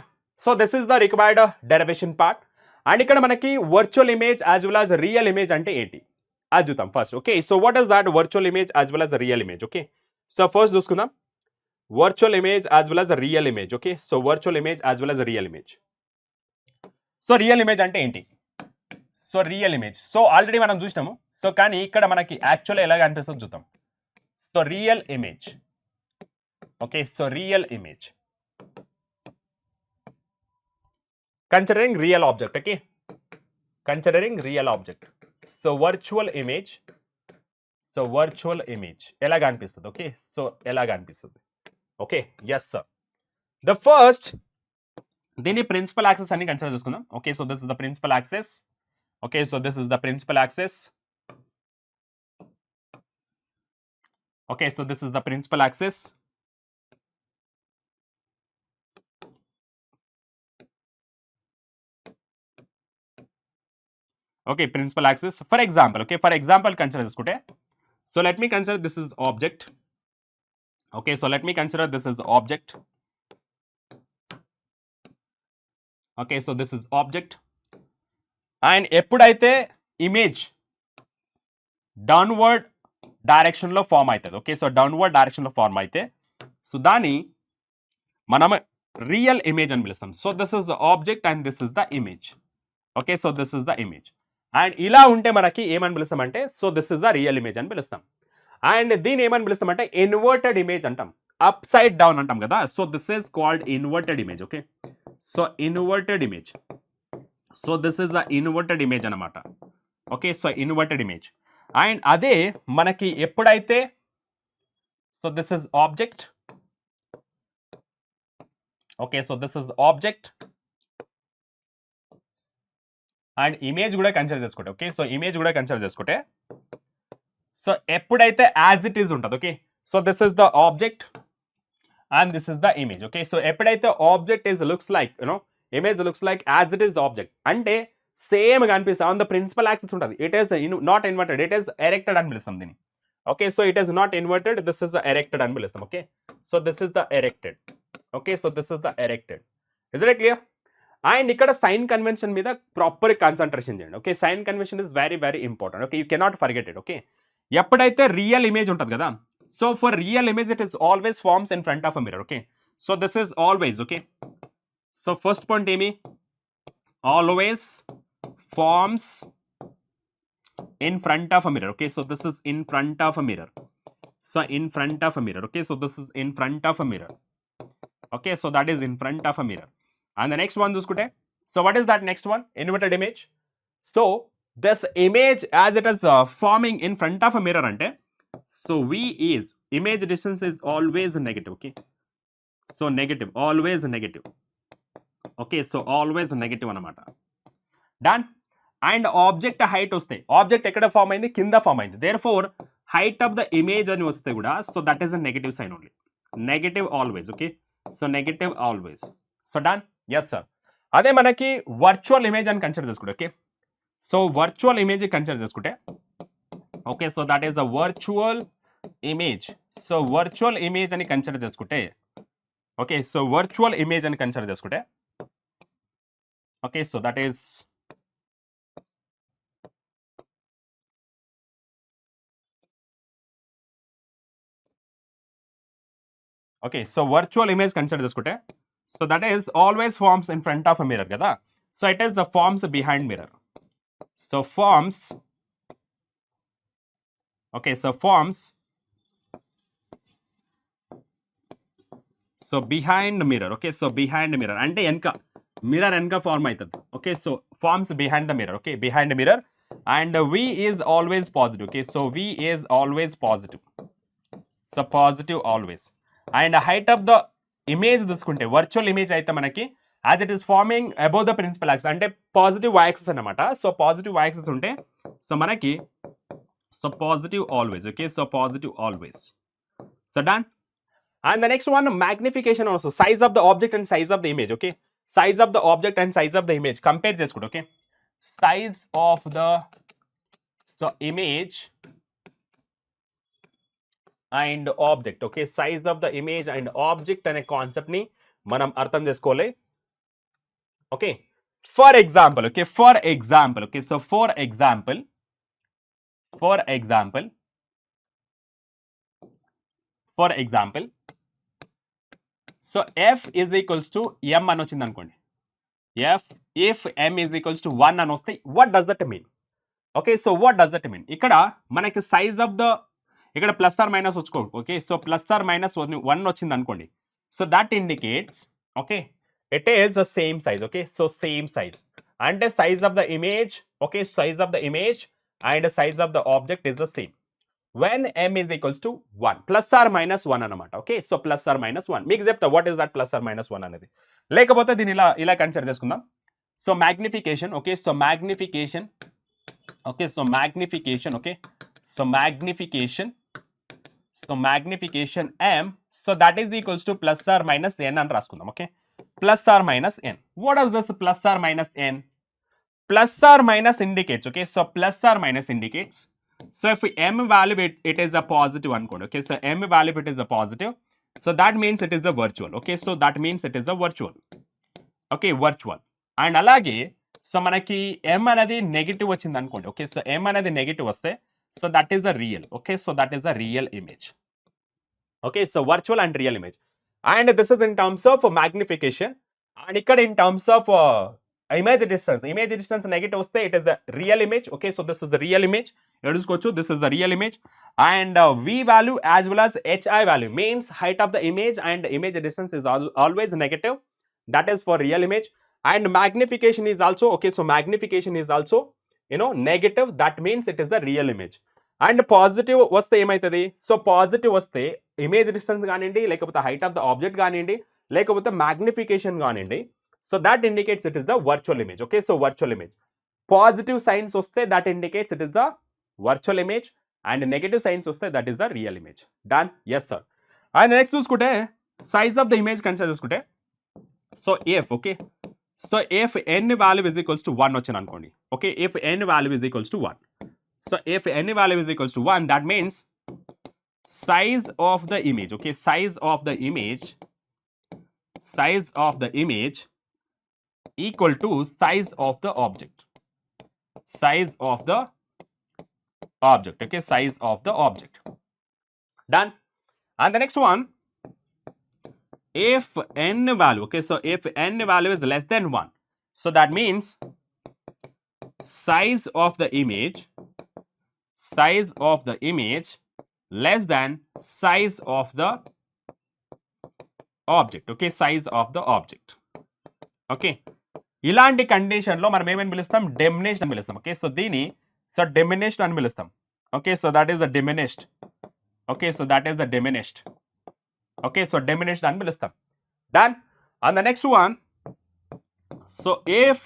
So this is the required derivation part. And ఇక్కడ మనకి virtual image as well as real image అంటే ఏంటి అది చూద్దాం first. Okay, so what is that virtual image as well as real image? Okay, so first చూసుకుందాం virtual image as well as real image. Okay, so virtual image as well as real image. So real image అంటే ఏంటి? So real image, so already మనం చూసినాము. So కానీ ఇక్కడ మనకి actual ఎలాగ అనిపిస్తుంది చూద్దాం. So real image. Okay, so real image considering real object. Okay, considering real object. So virtual image, ఎలాగా అనిపిస్తుంది? ఓకే, సో ఎలాగా అనిపిస్తుంది? Okay, yes sir. The first దీన్ని ప్రిన్సిపల్ యాక్సెస్ అని కన్సిడర్ చేసుకుందాం. Okay, so this is the principal axis. Okay, so this is the principal axis. Okay, so this is the principal axis. Okay, principal axis. For example, okay, for example consider this. So let me consider this is object. Okay, so let me consider this is object. Okay, so this is object. And ఎప్పుడైతే image downward డైరెక్షన్లో form అవుతుంది. Okay, so downward డైరెక్షన్లో form అయితే so దాన్ని మనం real image అని పిలుస్తాం. So this is object and this is the image. Okay, so this is the image. And ఇలా ఉంటే మనకి ఏమని పిలుస్తామంటే so this is the real image అని పిలుస్తాం. అండ్ దీన్ని ఏమని పిలుస్తామంటే ఇన్వర్టెడ్ ఇమేజ్ అంటాం, అప్ సైడ్ డౌన్ అంటాం కదా. So this is called inverted image. Okay, so inverted image. So this is the inverted image అనమాట. Okay, so inverted image. And అదే మనకి ఎప్పుడైతే so this is object okay so this is the object and image కూడా consider చేసుకుంటే okay so image కూడా consider చేసుకుంటే so ఎప్పుడైతే as it is ఉంటుంది okay so this is the object and this is the image okay so ఎప్పుడైతే object is looks like you know image looks like as it is object అంటే same కనిపిస్తుంది on the principal axis ఉంటుంది it is not inverted it is erected అని పిలుస్తాం దీన్ని okay so it is not inverted this is the erected అని పిలుస్తాం okay so this is the erected okay so this is the erected is it clear and ఇక్కడ sign convention మీద proper concentration చేయండి okay sign convention is very very important okay you cannot forget it okay ఎప్పుడైతే real image ఉంటుంది కదా so for real image it is always forms in front of a mirror okay so this is always okay so first point ఏమి always forms in front of a mirror okay so this is in front of a mirror so in front of a mirror okay so this is in front of a mirror okay so that is in front of a mirror and the next one chuskute so what is that next one inverted image so this image as it is forming in front of a mirror ante so v is image distance is always negative okay so negative always negative okay so always negative anamata done and object height వస్తాయి object ఎక్కడ form అయింది కింద form అయింది therefore height of the image అని వస్తే కూడా so that is a negative sign only negative always okay so negative always so done yes sir అదే మనకి వర్చువల్ ఇమేజ్ అని కన్సిడర్ చేసుకుంటే okay so virtual image consider చేసుకుంటే okay so that is a virtual image so virtual image అని consider చేసుకుంటే okay so virtual image అని consider చేసుకుంటే okay so that is okay so virtual image consider చేసుకుంటే so that is always forms in front of a mirror కదా so it is the forms behind mirror so forms okay so forms so behind mirror okay so behind mirror అంటే వెనక mirror వెనక form అవుతుంది okay so forms behind the mirror okay behind mirror and v is always positive okay so v is always positive so positive always and height of the image తీసుకుంటే virtual image అయితే మనకి as it is forming above the principal axis అంటే positive axis అనమాట so positive axis ఉంటే so మనకి so positive always okay so positive always so done and the next one magnification also size of the object and size of the image okay size of the object and size of the image compare చేసుకుంటే okay size of the so image and object okay size of the image and object అనే concept ని మనం అర్థం చేసుకోవాలి okay for example okay for example okay so for example so f is equals to m అని వచ్చింది అనుకోండి f if m is equals to 1 అని వస్తే what does that mean okay so what does that mean ఇక్కడ మనకి size of the ఇక్కడ plus or minus వచ్చుకో okay so plus or minus 1 వచ్చింది అనుకోండి so that indicates okay it is the same size okay so same size అంటే size of the image okay size of the image and size of the object is the same when m is equals to 1 plus or minus 1 అనమాట okay so plus or minus 1 మీకు చెప్తా what is that plus or minus 1 అనేది లేకపోతే దీన్ని ఇలా consider చేసుకుందాం so magnification okay so magnification okay so magnification okay so magnification m so that is equals to plus or minus n అని రాసుకుందాం okay plus or minus n what is this plus or minus n plus or minus indicates okay so plus or minus indicates so if m value it is a positive అనుకోండి okay so m value it is a positive so that means it is a virtual okay so that means it is a virtual okay virtual and అలాగే so మనకి m అనేది negative వచ్చింది అనుకోండి okay so m అనేది negative వస్తే so that is a real okay so that is a real image okay so virtual and real image and this is in terms of magnification and ikkada in terms of image distance negative vaste it is a real image okay so this is a real image eduskochu this is a real image and v value as well as hi value means height of the image and image distance is always negative that is for real image and magnification is also okay so magnification is also negative that means it is a real image and positive వస్తే ఏమవుతుంది so positive వస్తే image distance కానివ్వండి లేకపోతే height of the object కానివ్వండి లేకపోతే magnification కానివ్వండి, so that indicates it is the virtual image. Okay, so virtual image. Positive signs వస్తే that indicates it is the virtual image and negative signs వస్తే that is the real image. Done? Yes sir. And next చూసుకుంటే size of the image consider చేసుకుంటే, so if okay, so if n value is equals to 1 వచ్చింది అనుకోండి. Okay, if n value is equals to 1, so if n value is equals to 1, that means size of the image, okay, size of the image equal to size of the object, size of the object, okay, size of the object. Done. And the next one, if n value, okay, so if n value is less than 1, so that means size of the image less than size of the object, okay, size of the object. Okay, ఇలాంటి కండిషన్లో మనం ఏమని పిలుస్తాం? Diminished అని పిలుస్తాం. Okay, so దీని so diminished అని పిలుస్తాం. Okay, so that is a diminished. Okay, so that is a diminished. Okay, so diminished అని పిలుస్తాం. Done. And the next one, so if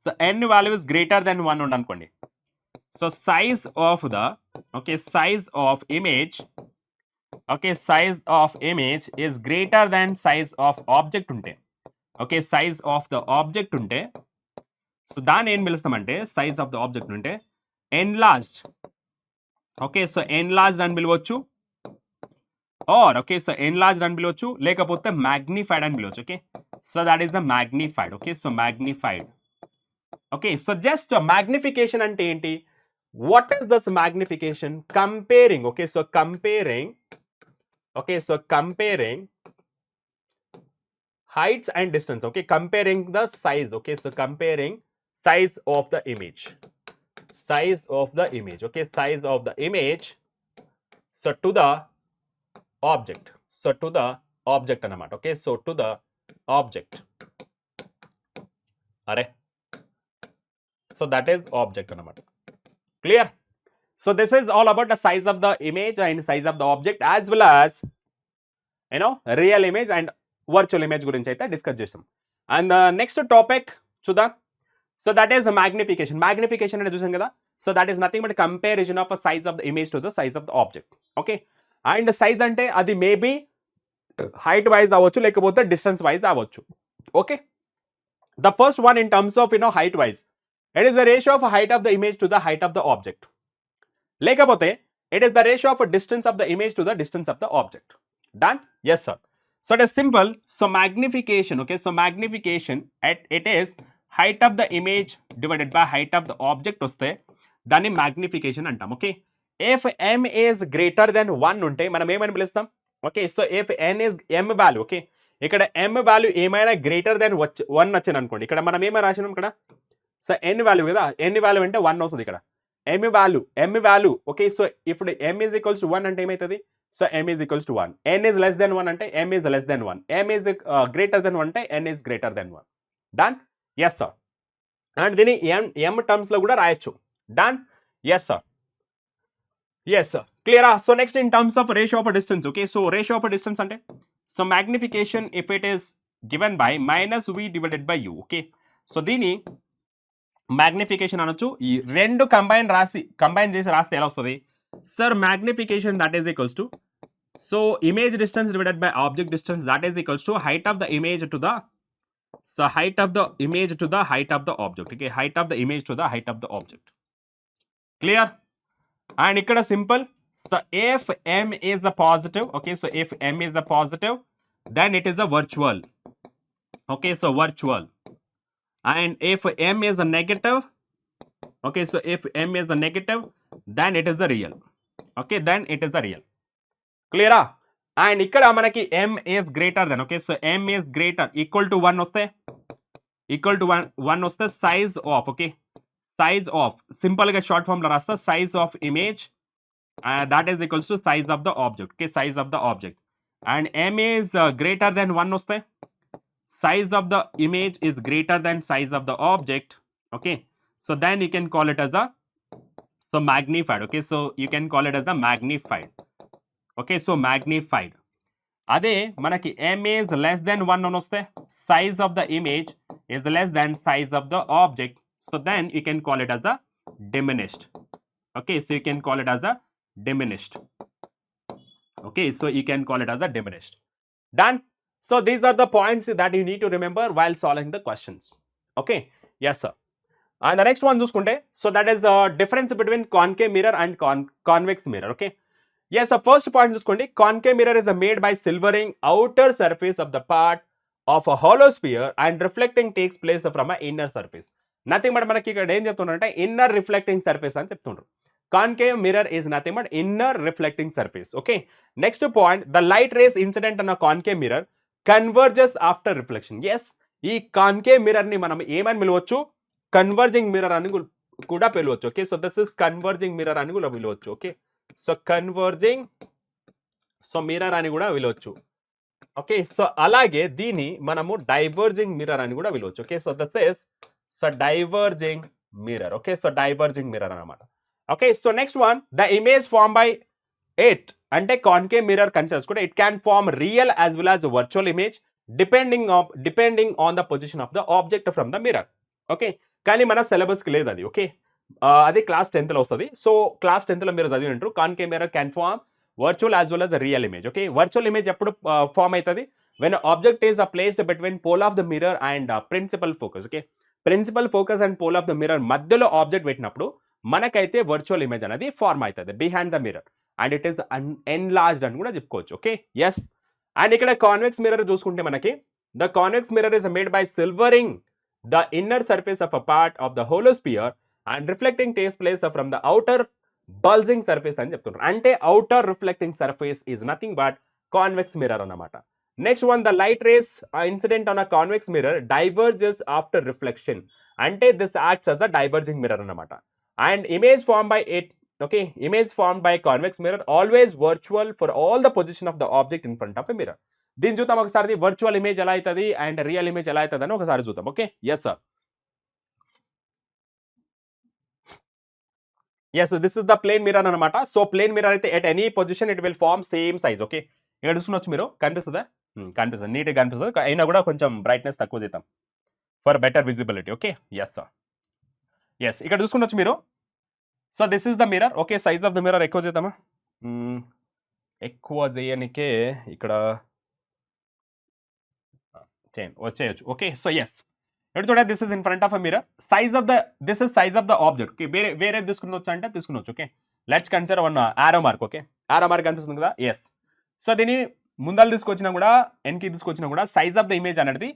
so n value is greater than 1 ఉంది అనుకోండి. So size of the okay size of image, okay size of image is greater than size of object ఉంటే, okay size of the object ఉంటే, so దాన్ని ఏం పిలుస్తామంటే size of the object ఉంటే enlarged. Okay, so enlarged అని పిలవచ్చు, are okay so enlarged అని పిలవచ్చు, లేకపోతే మ్యాగ్నిఫైడ్ అని పిలవచ్చు. Okay, so that is the magnified. Okay, so magnified. Okay, so just magnification అంటే ఏంటి? What is this magnification? Comparing. Okay, so comparing, okay so comparing heights and distance. Okay, comparing the size. Okay, so comparing size of the image, size of the image. Okay, size of the image, so to the object, so to the object anamata. Okay, so to the object. Are so that is object anamata. Clear? So this is all about the size of the image and size of the object, as well as real image and virtual image గురించి అయితే discuss చేస్తాం. And next topic చూద్దాం. So that is magnification. Magnification అంటే చూసాం కదా, so that is nothing but comparison of size of the image to the size of the object. Okay, and size అంటే అది maybe height wise అవ్వచ్చు, లేకపోతే distance wise అవ్వచ్చు. Okay, the first one in terms of height wise, it is the ratio of height of the image to the height of the object, లేకపోతే it is the ratio of distance of the image to the distance of the object. Done? Yes sir. So it is simple. So magnification, okay, so magnification it is height of the image divided by height of the object వస్తే దాన్ని magnification అంటాం. Okay, if m is greater than 1 ఉంటే మనం ఏమని పిలుస్తాం? Okay, so if n is m value, okay ఇక్కడ m value ఏమైనా greater than 1 వచ్చింది అనుకోండి, ఇక్కడ మనం ఏమైనా రాసినాం ఇక్కడ, సో n వాల్యూ కదా, n వాల్యూ అంటే 1 వస్తుంది ఇక్కడ. m వాల్యూ ఓకే, సో ఇప్పుడు m is equals to 1 అంటే ఏమవుతుంది? So m is equals to 1. n is less than 1 అంటే m is less than 1. m is greater than 1 అంటే n is greater than 1. Done? Yes sir. And దీన్ని m terms లో కూడా రాయొచ్చు. Done? Yes sir. Yes sir. Clear? So next in terms of ratio of a distance. Okay, so ratio of a distance అంటే so magnification if it is given by minus v divided by u. Okay, so దీన్ని magnification అనొచ్చు. ఈ రెండు combine చేసి రాస్తే ఎలా వస్తుంది? Sir, magnification that is equals to, so image distance divided by object distance, that is equals to height of the image to the, so height of the image to the height of the object. Okay, height of the image to the height of the object. Clear? And ikkada simple. So if m is a positive, okay, so if m is a positive, then it is a virtual. Okay, so virtual. And if m is a negative, okay, so if m is a negative, then it is the real. Okay, then it is the real. Clear? And ikkada manaki m is greater than, okay, so m is greater equal to 1 వస్తే, equal to 1 వస్తే size of, okay, size of simple గా short form లో రాస్తా size of image that is equals to size of the object. Okay, size of the object. And m is greater than 1 వస్తే size of the image is greater than size of the object. Okay, so then you can call it as a so magnified. Okay, so you can call it as a magnified. Okay, so magnified. అదే మనకి m is less than 1 అని వస్తే size of the image is less than size of the object, so then you can call it as a diminished. Okay, so you can call it as a diminished. Okay, so you can call it as a diminished. Done. So these are the points that you need to remember while solving the questions. Okay, yes sir. And the next one చూసుకుంటే, so that is the difference between concave mirror and convex mirror. Okay, yes sir. First point చూసుకోండి, concave mirror is made by silvering outer surface of the part of a hollow sphere and reflecting takes place from an inner surface. Nothing but మనకి ఇక్కడ ఏం చెప్తున్నారంటే inner reflecting surface అని చెప్తున్నారు. Concave mirror is nothing but inner reflecting surface. Okay, next point, the light rays incident on a concave mirror converges after reflection. Yes, ఈ concave mirror ని మనం ఏమని పిలవచ్చు, కన్వర్జింగ్ మిర్రర్ అని కూడా పిలవచ్చు. Okay, so this is converging mirror అని కూడా పిలవచ్చు. ఓకే, సో కన్వర్జింగ్ మిర్రర్ అని కూడా పిలవచ్చు. ఓకే, సో అలాగే దీన్ని మనము డైవర్జింగ్ మిర్రర్ అని కూడా పిలవచ్చు. Okay, so this is diverging mirror. Okay, so diverging mirror అన్నమాట. Okay, so next one, the image form by it అంటే కాన్కేవ్ మిర్రర్ కన్సిడర్స్ కూడా, it can form real as well as virtual image depending on the position of the object from the mirror. Okay, కానీ మన సిలబస్కి లేదు అది. Okay, అది class 10th వస్తుంది. So class 10th మీరు చదివి ఉంటారు, concave mirror can form virtual as well as real image. Okay, virtual image ఎప్పుడు ఫార్మ్ అవుతుంది, when object is placed between pole of the mirror and principal focus. Okay, principal focus and pole of the mirror మధ్యలో object పెట్టినప్పుడు మనకైతే virtual image అనేది form అవుతుంది behind the mirror, and it is enlarged అని కూడా చెప్పుకోవచ్చు. Okay, yes. And ఇక్కడ convex mirror చూసుకుంటే మనకి, the convex mirror is made by silvering the inner surface of a part of the hollow sphere and reflecting takes place from the outer bulging surface అని చెప్తున్నారు. అంటే outer reflecting surface is nothing but convex mirror అన్నమాట. Next one, the light rays incident on a convex mirror diverges after reflection. అంటే this acts as a diverging mirror అన్నమాట. And image formed by it, okay, image formed by convex mirror always virtual for all the position of the object in front of a mirror. దీన్ని చూద్దాం ఒకసారి, virtual image ఎలా అవుతుంది and real image ఎలా అవుతుంది అని ఒకసారి చూద్దాం. Okay, yes sir. Yes, this is the plane mirror అనమాట. సో ప్లేన్ మిర్రర్ అయితే at any position it will form same size. Okay, ఇక్కడ చూసుకోవచ్చు మీరు, కనిపిస్తుందా? కనిపిస్తుంది, నీట్గా కనిపిస్తుంది. అయినా కూడా కొంచెం బ్రైట్నెస్ తక్కువ చేద్దాం for better visibility. Okay, yes sir. Yes, ఇక్కడ చూసుకోవచ్చు మీరు. So this is the mirror. Okay, size of the mirror ఎక్కువ చేద్దామా? ఎక్కువ చేయనికే ఇక్కడ వచ్చేయచ్చు. ఓకే, సో ఎస్, ఎడుతుంటే this is in front of a mirror. This is size of the object. Okay, వేరే తీసుకునొచ్చు అంటే తీసుకునొచ్చు. Okay, let's consider one arrow mark. Okay, arrow mark కనిపిస్తుంది కదా, ఎస్. సో దీన్ని ముందలు తీసుకొచ్చినా కూడా ఎన్కి తీసుకొచ్చినా కూడా సైజ్ ఆఫ్ ద ఇమేజ్ అనేది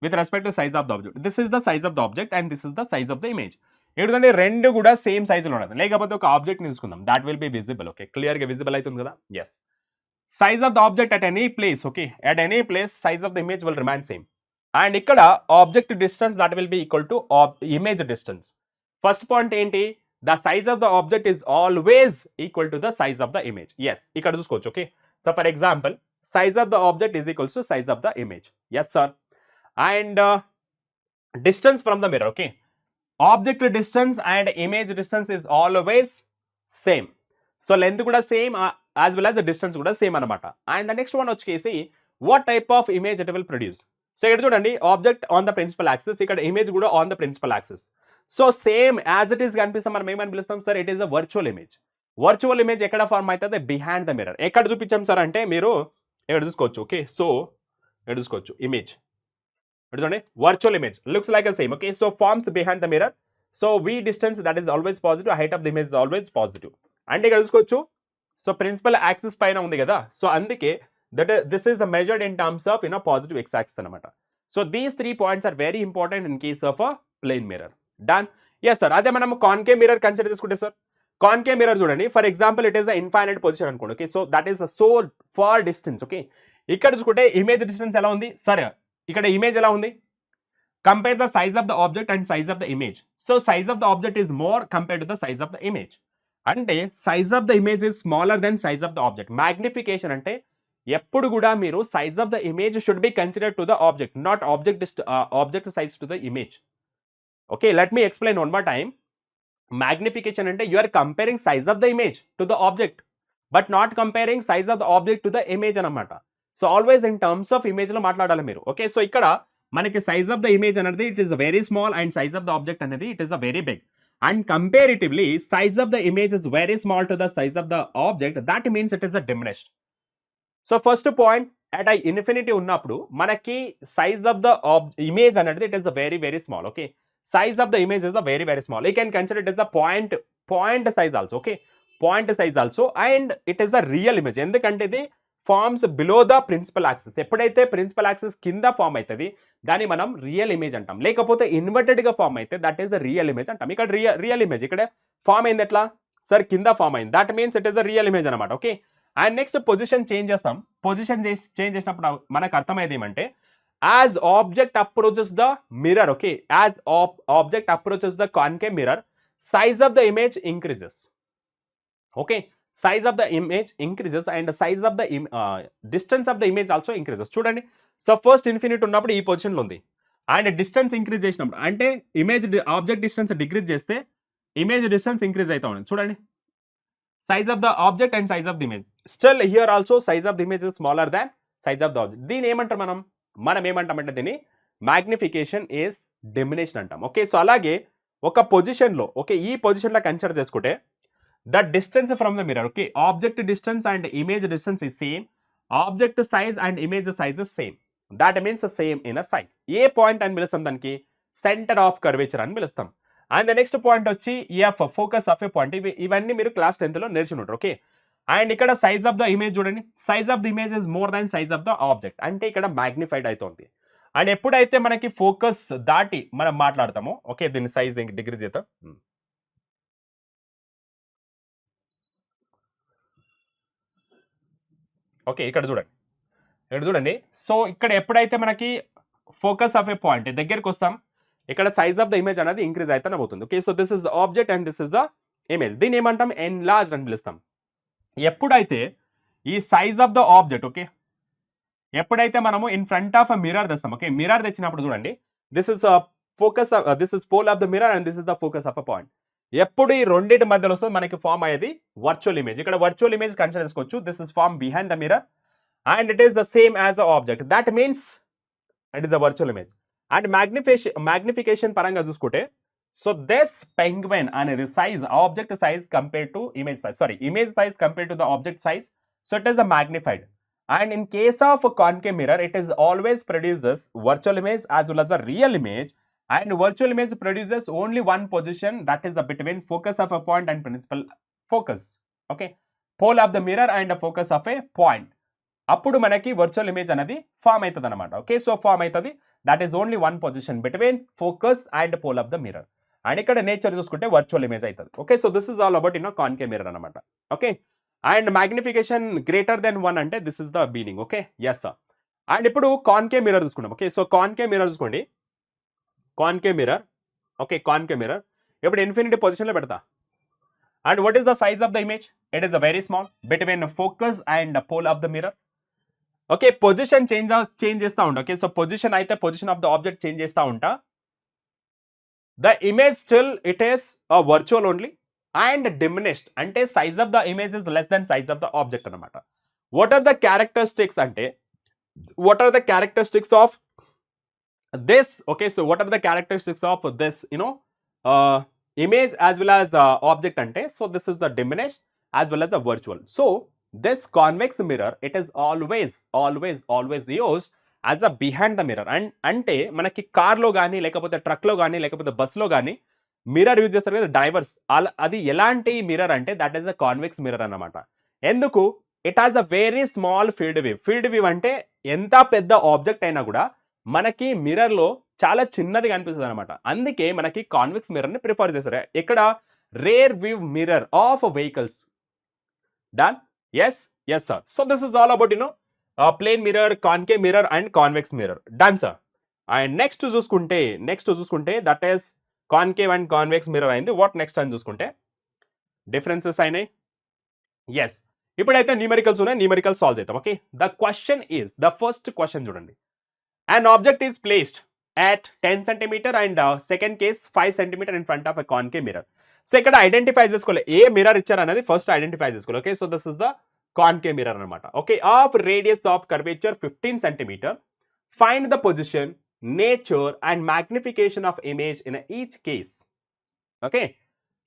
with respect to size of the object, this is the size of the object and this is the size of the image. ఏంటంటే రెండు కూడా సేమ్ సైజులో ఉండదు. లేకపోతే ఒక ఆబ్జెక్ట్ని తీసుకుందాం, that will be visible. Okay, క్లియర్గా విజిబుల్ అవుతుంది కదా, yes. Size of the object at any place. Okay, at any place size of the image will remain same. And ఇక్కడ object distance that will be equal to image distance. First point ఏంటి, the size of the object is always equal to the size of the image. Yes, ఇక్కడ చూసుకోవచ్చు. Okay, so for example size of the object is equals to size of the image. Yes sir. And distance from the mirror. Okay, object distance and image distance is always same. So length కూడా same as well as the distance కూడా same అనమాట. And the next one వచ్చేసి what type of image it will produce. So ఇక్కడ చూడండి, object on the principal axis, ఇక్కడ image కూడా on the principal axis. So same as it is కనిపిస్తాం. మనం ఏమని పిలుస్తాం sir, it is a virtual image. Virtual image ఎక్కడ form అవుతుంది, బిహైండ్ ద మిర్రర్. ఎక్కడ చూపించాం సార్ అంటే మీరు ఇక్కడ చూసుకోవచ్చు. ఓకే, సో ఇక్కడ చూసుకోవచ్చు ఇమేజ్, ఇక్కడ చూడండి virtual image looks like a same. Okay, so forms behind the mirror. So we distance that is always positive, height of the image is always positive. అంటే ఇక్కడ చూసుకోవచ్చు, సో ప్రిన్సిపల్ యాక్సిస్ పైన ఉంది కదా, సో అందుకే this is measured in terms of positive x axis అనమాట. So these 3 points are very important in case of a plane mirror. Done. Yes sir. అదే మనం కాన్కేవ్ మిర్రర్ కన్సిడర్ చేసుకుంటే సార్, కాన్కేవ్ మిర్రర్ చూడండి, for example it is a infinite position అనుకోండి. Okay, so that is so far distance. Okay, ఇక్కడ చూసుకుంటే image distance ఎలా ఉంది, సరే ఇక్కడ ఇమేజ్ ఎలా ఉంది, compare the size of the object and size of the image. So size of the object is more compare to the size of the image. అంటే size of the image is smaller than size of the object. Magnification అంటే ఎప్పుడు కూడా మీరు size of the image should be consider to the object, not object size to the image. Okay, let me explain one more time. Magnification అంటే you are comparing size of the image to the object, but not comparing size of the object to the image అనమాట. So always in terms of image లో మాట్లాడాలి మీరు. Okay, so ఇక్కడ మనకి size of the image అనేది it is very small and size of the object అనేది it is a very big. And comparatively size of the image is very small to the size of the object, that means it is a diminished. So first point at I infinity ఉన్నప్పుడు మనకి size of the image అనేది it is a very very small. Okay, size of the image is a very very small. You can consider it is a point size also. Okay, point size also and it is a real image. ఎందుకంటే ఇది forms below the principal axis. ఎప్పుడైతే principal axis కింద form అవుతుంది దాన్ని మనం real image అంటాం. లేకపోతే inverted గా ఫామ్ అయితే that is the real image అంటాం. ఇక్కడ రియల్ ఇమేజ్ ఇక్కడ ఫామ్ అయింది ఎట్లా సార్, కింద ఫామ్ అయింది, that means it is the real image అనమాట. Okay, and next position change చేస్తాం. పొజిషన్ చేంజ్ చేసినప్పుడు మనకు అర్థమయ్యేది ఏమంటే as object approaches the mirror, okay, as object approaches the concave mirror size of the image increases. Okay, size of the image increases and the size of the distance of the image also increases. చూడండి, so first infinite ఉన్నప్పుడు ఈ పొజిషన్లో ఉంది and distance increase చేసినప్పుడు అంటే image object distance decrease చేస్తే image distance increase అవుతా ఉంది. చూడండి, size of the object and size of the image. Still here also size of the image is smaller than size of the object. దీని ఏమంటారు మనం ఏమంటామంటే దీన్ని మ్యాగ్నిఫికేషన్ ఈజ్ డిమినిషన్ అంటాం. ఓకే, సో అలాగే ఒక పొజిషన్లో, ఓకే, ఈ పొజిషన్లో కన్సిడర్ చేసుకుంటే the distance from the mirror, okay, object distance and image distance is same, object size and image size is same, that means the same in a size. A point అని పిలుస్తాం దానికి centre of curvature అని పిలుస్తాం. And the next point వచ్చి F, focus of A point. ఇవన్నీ మీరు class 10th లో నేర్చుకుంటారు. ఓకే, అండ్ ఇక్కడ సైజ్ ఆఫ్ ద ఇమేజ్ చూడండి, size of the image is more than size of the object, అంటే ఇక్కడ మ్యాగ్నిఫైడ్ అవుతుంది. అండ్ ఎప్పుడైతే మనకి ఫోకస్ దాటి మనం మాట్లాడతామో, ఓకే, దీని సైజ్ డిగ్రీ చేద్దాం. ఓకే, ఇక్కడ చూడండి, సో ఇక్కడ ఎప్పుడైతే మనకి ఫోకస్ ఆఫ్ ఏ పాయింట్ దగ్గరికి వస్తాం ఇక్కడ సైజ్ ఆఫ్ ద ఇమేజ్ అనేది ఇంక్రీజ్ అయితే పోతుంది. Okay, so this is the object and this is the image. దీన్ని ఏమంటాం ఎన్లార్జ్డ్ అని పిలుస్తాం. ఎప్పుడైతే ఈ size of the object, okay, ఎప్పుడైతే మనము in front of a mirror తెస్తాం, ఓకే, మిర్రర్ తెచ్చినప్పుడు చూడండి, this is focus, this is pole of the mirror and this is the focus of a point. ఎప్పుడు ఈ రెండింటి మధ్యలో వస్తుంది మనకి ఫామ్ అయ్యేది వర్చువల్ ఇమేజ్. ఇక్కడ వర్చువల్ ఇమేజ్ కన్సిడర్ చేసుకోవచ్చు. This is form behind the mirror and it is the same as the object, that means it is a virtual image. And magnification paranga chusukunte, so this penguin అనేది size, object size compared to image size, sorry, image size compared to the object size, so it is a magnified. And in case of a concave mirror it is always produces virtual image as well as a real image, and virtual image produces only one position, that is the between focus of a point and principal focus. Okay, pole of the mirror and the focus of a point. అప్పుడు మనకి virtual image అనేది form అవుతుంది అనమాట. Okay, so form అవుతుంది, that is only one position between focus and pole of the mirror. And ఇక్కడ nature చూసుకుంటే virtual image అవుతుంది. Okay, so this is all about concave mirror అనమాట. Okay, and magnification greater than 1 అంటే this is the meaning. Okay, yes sir. And ఇప్పుడు concave mirror చూసుకుంటాం. Okay, so concave mirror చూసుకోండి, concave mirror. Okay, concave mirror ఇప్పుడు infinity పొజిషన్లో పెడతా. And what is the size of the image? It is very small between focus and pole of the mirror. Okay, position change చేస్తూ ఉంటా. Okay, so position అయితే position of the object change చేస్తూ ఉంటా. The image still it is a virtual only and diminished, అంటే size of the image is less than size of the object అనమాట. What are the characteristics అంటే, what are the characteristics of this? Okay, so what are the characteristics of this image as well as object ante, so this is the diminished as well as a virtual. So this convex mirror it is always used as a behind the mirror. And ante manaki car lo gaani lekapothe truck lo gaani lekapothe bus lo gaani mirror use చేస్తారు కదా drivers, అది ఎలాంటి mirror అంటే that is a convex mirror అన్నమాట. ఎందుకు? It has a very small field view. Field view అంటే ఎంత పెద్ద ఆబ్జెక్ట్ అయినా కూడా మనకి మిర్రర్ లో చాలా చిన్నది కనిపిస్తుంది అనమాట. అందుకే మనకి కాన్వెక్స్ మిర్రర్ ని ప్రిఫర్ చేస్తారు. ఇక్కడ rear view mirror of vehicles. Done? Yes sir. So this is all about plane mirror, concave mirror and convex mirror. Done sir. And next చూసుకుంటే that is concave and convex mirror అయింది. What next అని చూసుకుంటే differences అయినాయి. ఎస్, ఇప్పుడైతే numericals ఉన్నాయి, numericals solve చేద్దాం. Okay, the question is, the first question చూడండి, an object is placed at 10 cm and second case 5 cm in front of a concave mirror. So ఇక్కడ ఐడెంటిఫై చేసుకోవాలి ఏ మిర్రర్ ఇచ్చారు అనేది ఫస్ట్ ఐడెంటిఫై చేసుకోవాలి. Okay, so this is the concave mirror అనమాట. Okay, of radius of curvature 15 centimetre, find the position, nature and magnification of image in each case. Okay,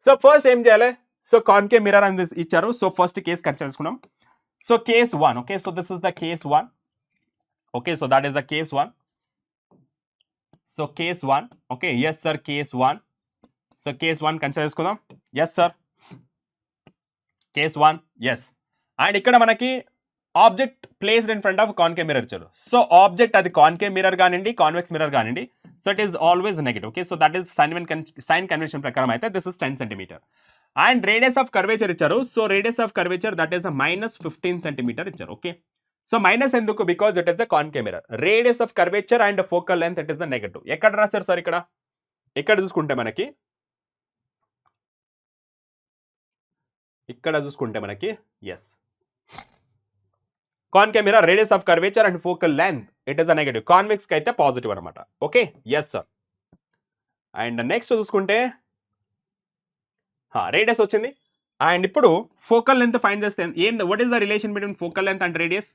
so first ఏం చేయాలి? So concave mirror అని ఇచ్చారు. So first case consider చేసుకున్నాం. So case 1. Okay, so this is the case 1. Okay, so that is the case 1. So case 1. Okay, yes sir, case 1. So case 1 consider చేసుకుందాం. Yes sir, case 1. Yes. And ఇక్కడ మనకి object placed in front of concave mirror ఇచ్చారు. So object అది concave mirror కానివ్వండి, convex mirror కానివ్వండి, so it is always negative. Okay, so that is sign convention ప్రకారం అయితే this is 10 centimetre. And radius of curvature ఇచ్చారు. So radius of curvature that is -15 centimetre ఇచ్చారు. Okay, so minus ఎందుకు? Because it is a concave mirror. Radius of curvature and focal length it is the negative. ఎక్కడ రాశారు sir? ఇక్కడ చూసుకుంటే మనకి yes, concave mirror radius of curvature and focal length it is a negative. Convex కి అయితే positive అనమాట. Okay, yes sir. And next చూసుకుంటే radius వచ్చింది. అండ్ ఇప్పుడు ఫోకల్ లెంత్ ఫైండ్ చేస్తే what is the relation between focal length and radius?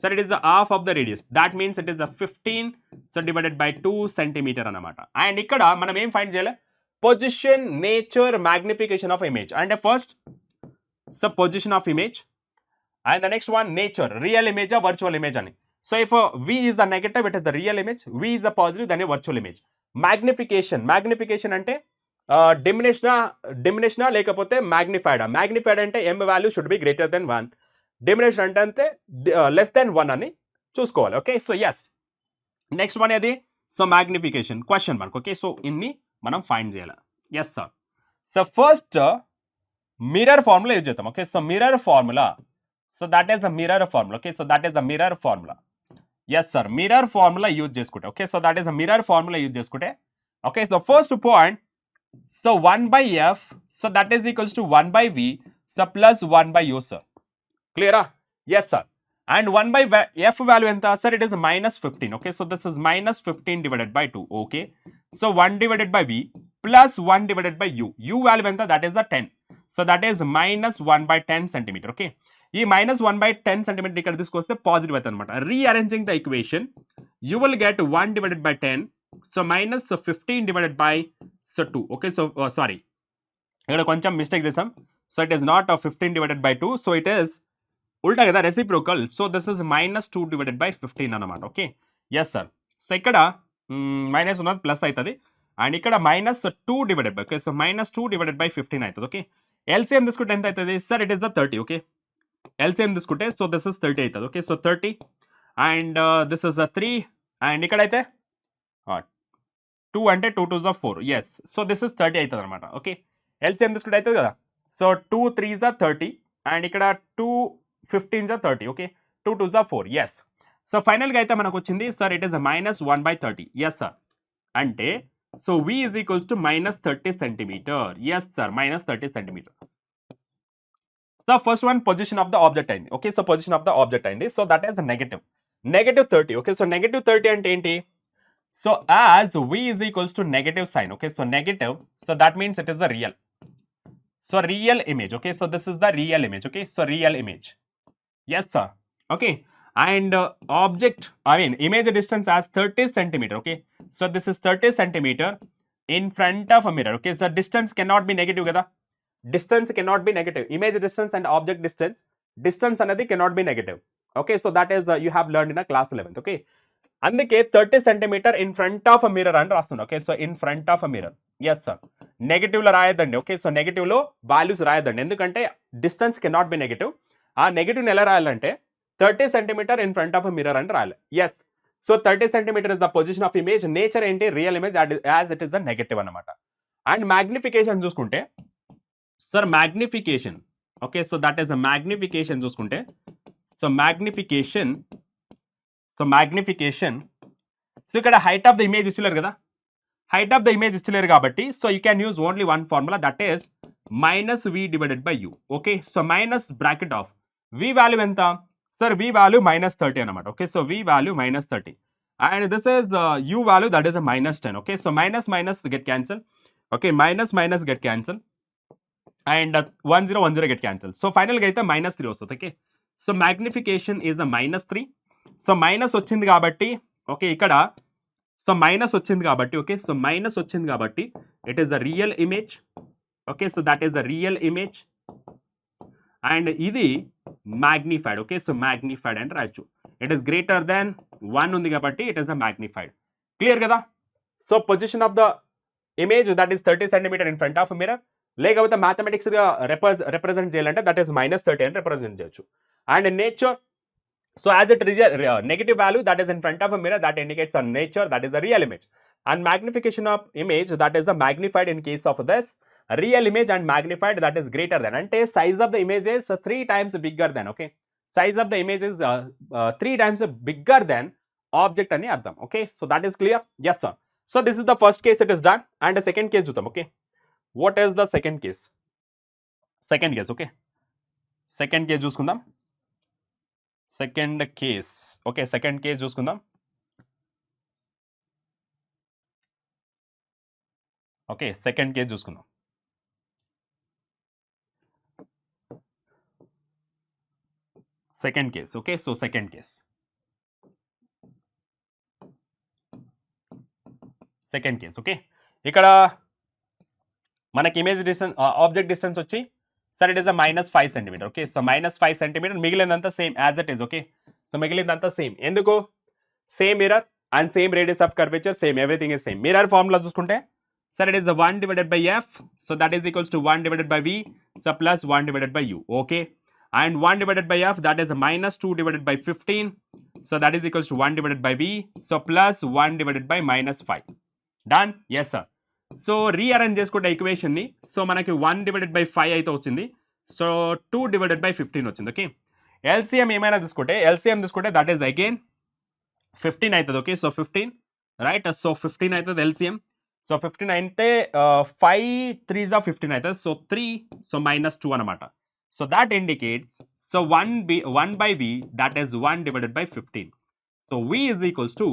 Sir it is the half of the radius. That means it is the 15 so divided by 2 centimetre అనమాట. And ఇక్కడ మనం ఏం find చేయాలి? Position, nature, magnification of image. అంటే first so position of image, and the next one nature, real image or virtual image ani. So if V is a negative, it is the real image. V is a positive, then a virtual image. Magnification ante diminution lekapothe magnified. Magnified ante m value should be greater than 1. Diminution ante less than 1 ani chusukovali. Okay, so yes, next one edi so magnification question mark. Okay, so inni manam find cheyala. Yes sir. So first mirror formula use cheytam. Okay, so mirror formula, so that is the mirror formula. Okay, so that is the mirror formula. Yes sir, mirror formula use చేసుకుంటే. Okay, so that is the mirror formula use చేసుకుంటే. Okay, so first point, so 1 by f, so that is equals to 1 by v, so plus 1 by u sir. Clear? Yes sir. And 1 by f value enta sir? It is -15. Okay, so this is -15 divided by 2. Okay, so 1 divided by v plus 1 divided by u. U value enta? That is the 10. So that is -1 by 10 centimeter. Okay, ఈ -1 by 10 centimetre ఇక్కడ తీసుకొస్తే positive అవుతుంది అనమాట. Rearranging the equation you will get 1 divided by 10, so -15 divided by 2. Okay, so sorry, ఇక్కడ కొంచెం mistake చేసాం. So it is not 15 divided by 2, so it is ఉల్టా కదా, reciprocal. So this is -2 divided by 15 అనమాట. Okay, yes sir. So ఇక్కడ minus ఉన్నది plus అవుతుంది, and ఇక్కడ -2 divided by, okay, so -2 divided by 15 అవుతుంది. ఓకే, ఎల్సిఎం తీసుకుంటే ఎంత అవుతుంది sir? It is the 30. Okay, LCM తీసుకుంటే సో దిస్ ఇస్ 30 అవుతుంది. Okay, so 30 and this is 3, and ఇక్కడైతే 2 అంటే 2 2s 4. Yes, so this is 30 అవుతుంది అనమాట. ఓకే, LCM తీసుకుంటే అవుతుంది కదా. సో 2 3s 30, అండ్ ఇక్కడ 2 15s 30. Okay, 2 2s 4. Yes, so ఫైనల్గా అయితే మనకు వచ్చింది sir it is -1 by 30. Yes sir, అంటే so V is equals to -30 centimetre. Yes sir, -30 centimetre. The first one, position of the object అయింది. Okay, so position of the object అయింది. So that is -30. Okay, so -30 అంటే ఏంటి? So as v is equals to negative sign. Okay, so negative, so that means it is the real. So real image. Okay, so this is the real image. Okay, so real image. Yes sir. Okay, and object image distance as 30 centimeter. Okay, so this is 30 centimeter in front of a mirror. Okay, so distance cannot be negative కదా. Distance cannot be negative. Image distance and object distance అనేది cannot be negative. Okay, so that is you have learned in a class 11th. Okay, అందుకే 30 centimeter in front of a mirror అని రాస్తున్నా. Okay, so in front of a mirror. Yes sir, నెగటివ్లో రాయద్దండి. Okay, so నెగటివ్లో values రాయద్దండి, ఎందుకంటే distance cannot be negative. ఆ నెగటివ్ని ఎలా రాయాలంటే 30 centimeter in front of a mirror అని రాయాలి. Yes, so 30 centimeter is the position of image. Nature ఏంటి? Real image as it is a negative అనమాట. అండ్ మ్యాగ్నిఫికేషన్ చూసుకుంటే sir magnification. Okay, so that is a magnification చూసుకుంటే, so magnification so ఇక్కడ height of the image ఇచ్చలేరు కదా, height of the image ఇచ్చలేరు కాబట్టి so you can use only one formula, that is -v divided by u. Okay, so minus bracket of v value ఎంత sir? v value -30 అనమాట. Okay, so v value -30 and this is u value that is -10. Okay, so minus get cancel. Okay, minus get cancel, and 10 get cancel. So ఫైనల్గా అయితే -3 వస్తుంది. Okay, so magnification is a -3. So minus వచ్చింది కాబట్టి okay ఇక్కడ so minus వచ్చింది కాబట్టి okay so minus వచ్చింది కాబట్టి it is a real image. Okay so that is a real image and ఇది మ్యాగ్నిఫైడ్. ఓకే సో మ్యాగ్నిఫైడ్ అని రాయొచ్చు. ఇట్ ఈస్ గ్రేటర్ దాన్ 1 ఉంది కాబట్టి it is a magnified. Clear కదా? So position of the image that is 30 centimetre in front of mirror. లేకపోతే మ్యాథమెటిక్స్గా represent చేయాలంటే that is -30 అని రిప్రజెంట్ చేయొచ్చు. And nature, so as it negative value that is in front of a mirror, that indicates a nature, that is a real image. And magnification of image, that is a magnified in case of this real image, and magnified that is greater than, and size of the image is 3 times bigger than. Okay, size of the image is 3 times bigger than object ani ardham. Okay, so that is clear? Yes sir. So this is the first case, it is done. And the second case chudam. Okay, what is the second case? Second case, okay, second case chusukundam. Second case. Okay second case చూసుకుందాం. Okay second case చూసుకుందాం. Second case. Okay so second case. Second case. Okay ఇక్కడ మనకి image distance object distance వచ్చి sir it is a -5 centimetre. Okay so -5 centimetre, మిగిలిందంతా same as it is. Okay so మిగిలిందంతా same. ఎందుకు? Same mirror and same radius of curvature, same everything is same. Mirror formula చూసుకుంటే sir it is 1 divided by f, so that is equals to 1 divided by v, so plus 1 divided by u. Okay and 1 divided by f that is -2 divided by 15, so that is equals to 1 divided by v, so plus 1 divided by -5. Done? Yes sir. So rearrange చేసుకుంటే ఈక్వేషన్ని, so మనకి 1 divided by 5 అయితే వచ్చింది, so 2 divided by 15 వచ్చింది. Okay LCM ఏమైనా తీసుకుంటే, LCM తీసుకుంటే that is again 15 అవుతుంది. ఓకే సో 15 రైట్, సో 15 అవుతుంది ఎల్సిఎం. సో 15 అంటే 5 3s ఆఫ్ 15 అవుతుంది, సో 3, సో -2 అనమాట. So that indicates, so 1 by v that is 1 divided by 15. So v is equals to,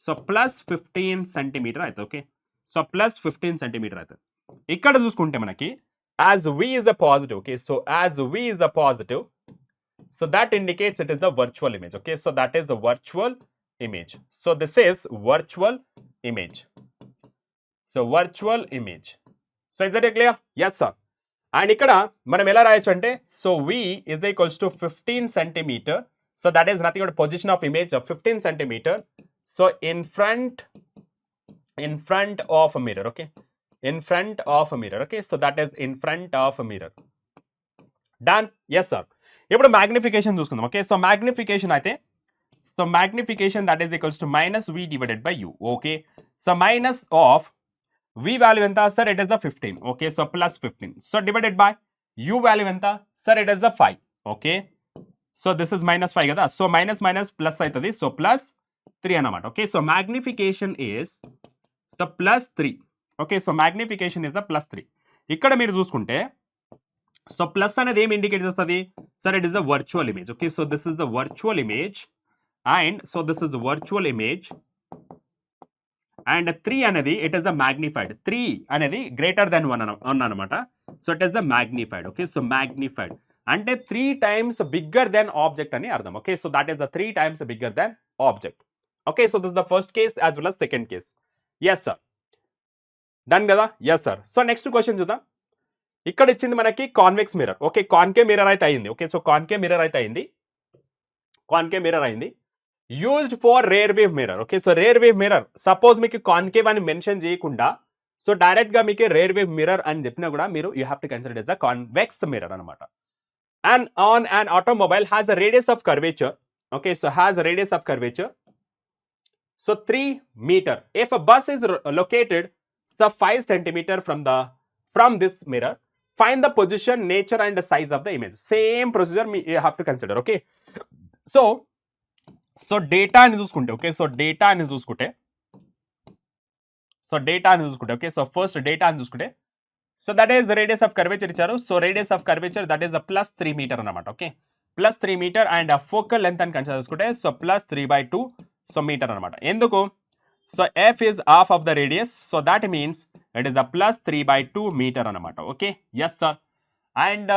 so plus 15 centimeter అయితే. Okay so plus 15 centimetre అవుతుంది. ఇక్కడ చూసుకుంటే మనకి as v is a positive, okay, so as v is a positive, so that indicates it is the virtual image. Okay, so that is a virtual image. So this is virtual image. So virtual image. So is that clear? Yes sir. And ఇక్కడ మనం ఎలా రాయొచ్చు అంటే, so v is equals to 15 centimeter, so that is nothing but position of image of 15 centimeter, so in front of a mirror. Okay, in front of a mirror. Okay, so that is in front of a mirror. Done? Yes sir. ఇప్పుడు magnification చూసుకుందాం. Okay so magnification అయితే, so magnification that is equals to -v divided by u. Okay so minus of v value ఎంత sir? It is the 15. Okay so plus 15, so divided by u value ఎంత sir? It is the 5. Okay so this is -5 కదా, so minus minus plus అవుతుంది, so plus 3 అన్నమాట. Okay so magnification is the +3. Okay so magnification is the +3. ఇక్కడ మీరు చూసుకుంటే so plus అనేది ఏం indicate చేస్తుంది sir? It is the virtual image. Okay so this is the virtual image, and so this is virtual image, and 3 అనేది it is the magnified. 3 అనేది greater than 1 అనమాట, so it is the magnified. Okay so magnified అంటే 3 times bigger than object అని అర్థం. Okay so that is the 3 times bigger than object. Okay so this the first case as well as second case. Yes sir, done కదా? Yes sir. So next question చూద్దాం. ఇక్కడ ఇచ్చింది మనకి convex mirror. Okay concave mirror అయితే అయింది. Okay so concave mirror అయితే అయింది, concave mirror అయింది, used for rear view mirror. Okay so rear view mirror, suppose మీకు కాన్కేవ్ అని మెన్షన్ చేయకుండా సో డైరెక్ట్ గా మీకు రేర్ వేవ్ మిర్రర్ అని చెప్పినా కూడా మీరు you have to consider it as a convex mirror అనమాట. And on an automobile has a radius of curvature. Okay, so has a radius of curvature, so 3 meter. If a bus is located so 5 centimeter from this mirror, find the position, nature and the size of the image. Same procedure you have to consider. Okay, so data అని చూసుకుంటే, okay so data అని చూసుకుంటే, okay so first data అని చూసుకుంటే, so that is radius of curvature ఇచ్చారు. So radius of curvature that is +3 metre అనమాట. Okay +3 metre, and focal length అని consider చేసుకుంటే సో +3/2 సో మీటర్ అనమాట. ఎందుకు? So f is half of the radius, so that means it is a +3/2 meter అనమాట. Okay yes sir. And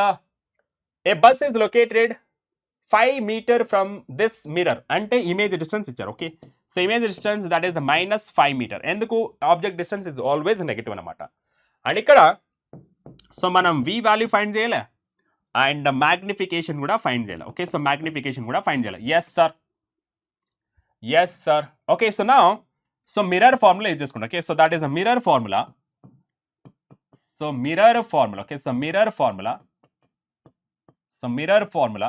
a bus is located 5 meter from this mirror అంటే image distance ఇచ్చారు. Okay, so image distance that is -5 metre. ఎందుకు? Object distance is always negative అనమాట. And ఇక్కడ so మనం v value find చేయాలి and magnification కూడా find చేయాలి. Okay, so magnification కూడా ఫైండ్ చేయాలి. Yes sir. ఓకే, సో నా సో మిర్రర్ ఫార్ములా యూజ్ చేసుకుంటాం. Okay, so that is a mirror formula. So mirror formula. Okay, so mirror formula. So mirror formula.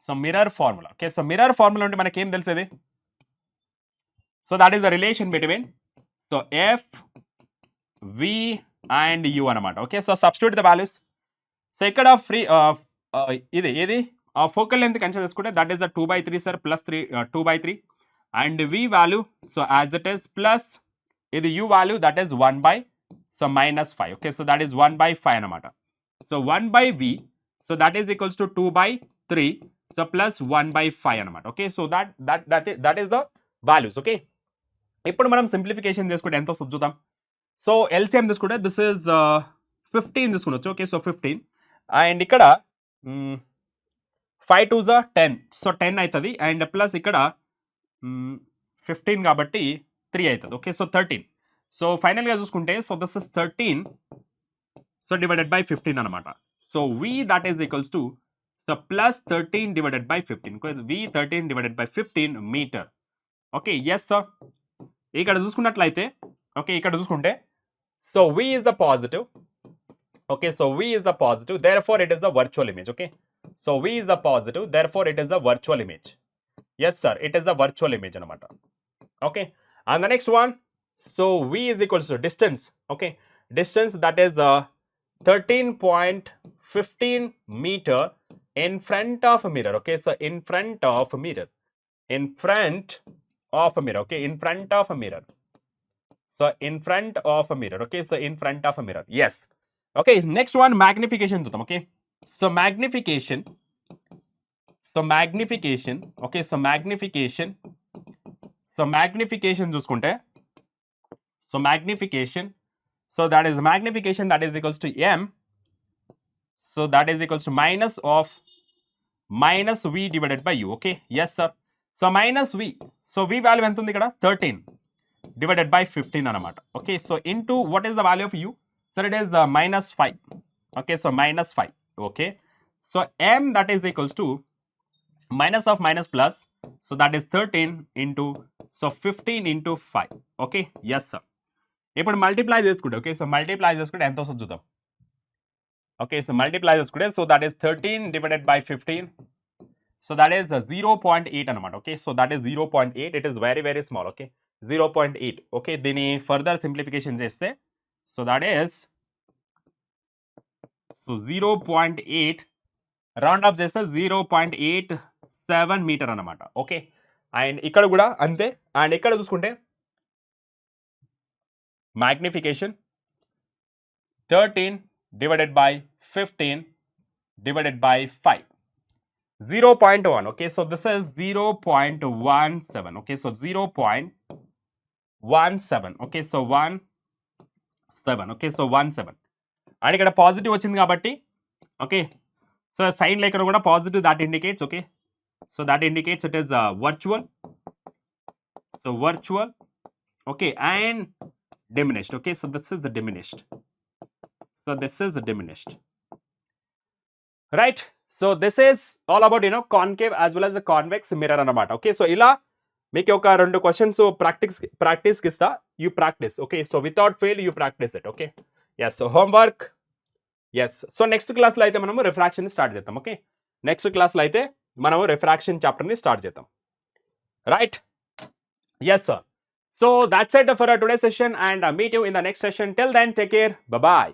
So mirror formula. Okay, so mirror formula అంటే మనకి ఏం తెలిసేది? So that is the relation between so F V and U అనమాట. Okay, so substitute the values. So ఇక్కడ ఫ్రీ ఇది ఏది focal length consider చేసుకుంటే that is the 2/3 sir, plus 2/3 and V value so as it is plus ఇది U value that is 1/5. Okay, so that is 1/5 అనమాట. So 1/v so that is equals to 2/3 so plus 1/5 అనమాట. Okay, so that is the values. Okay, ఇప్పుడు మనం simplification చేసుకుంటే ఎంత వస్తుంది చూద్దాం. So LCM తీసుకుంటే దిస్ ఈస్ 15 తీసుకునొచ్చు. ఓకే, సో 15 అండ్ ఇక్కడ 5 2s 10 సో 10 అవుతుంది అండ్ ప్లస్ ఇక్కడ 15 కాబట్టి 3 అవుతుంది. Okay, so 13. సో ఫైనల్గా చూసుకుంటే so this is 13 so divided by 15 అనమాట. So v that is equals to so plus 13 divided by 15 v 13 divided by 15 meter. Okay, yes sir. ఇక్కడ చూసుకున్నట్లయితే ఓకే ఇక్కడ చూసుకుంటే so v is the positive. Okay, so v is the positive, therefore it is the virtual image. Okay, so v is the positive, therefore it is the virtual image. Yes sir, it is the virtual image anamata. Okay, and the next one so v is equals to distance. Okay, distance that is 13.15 meter in front of a mirror. Okay, so in front of a mirror, in front of a mirror. Okay, in front of a mirror. So in front of a mirror. Okay, so in front of a mirror. Yes. Okay, next one magnification చూద్దాం. Okay, so magnification. Okay, so magnification చూసుకుంటే so magnification so that is magnification that is equals to m so that is equals to minus v divided by u. Okay, yes sir. So minus v so v value ఎంత ఉంది ఇక్కడ 13 divided by 15 అనమాట. Okay, so into what is the value of u? So it is -5. Okay, so -5. Okay, so m that is equals to minus of minus plus so that is 13 into so 15 into 5. Okay, yes sir. ఇప్పుడు multiply చేసుకుంటే okay so multiply చేసుకుంటే ఎంత వస్తుంది చూద్దాం. Okay, so multiply చేసుకుంటే so that is 13 divided by 15 so that is 0.8 అనమాట. Okay, so that is 0.8. It is very very small. Okay, 0.8. Okay, దీని further simplification చేస్తే so that is so 0.8 round of చేస్తే 0.87 metre అనమాట. Okay, and ఇక్కడ కూడా అంతే. And ఇక్కడ చూసుకుంటే magnification 13 divided by 15 divided by 5 0.1. Okay, so this is 0.17. Okay, so 0.17. Okay, so 17. Okay, so 17 and ఇక్కడ పాజిటివ్ వచ్చింది కాబట్టి ఓకే సో సైన్ లేక కూడా positive that indicates. Okay, so that indicates it is virtual. So virtual. Okay, and diminished. Okay, so this is diminished. So this is diminished. Right, so this is all about concave as well as the convex mirror అన్నమాట. Okay, so ఇలా మీకు ఒక 2 questions practice కి ఇస్తా. You practice. Okay, so without fail you practice it. Okay, yes. So homework. Yes. So next క్లాస్లో అయితే మనము refraction start చేద్దాం. ఓకే, నెక్స్ట్ క్లాస్లో అయితే మనము రిఫ్రాక్షన్ చాప్టర్ని స్టార్ట్ చేద్దాం. Right, yes sir. So that's it for today's session and meet you in the next session. Till then, take care. Bye-bye.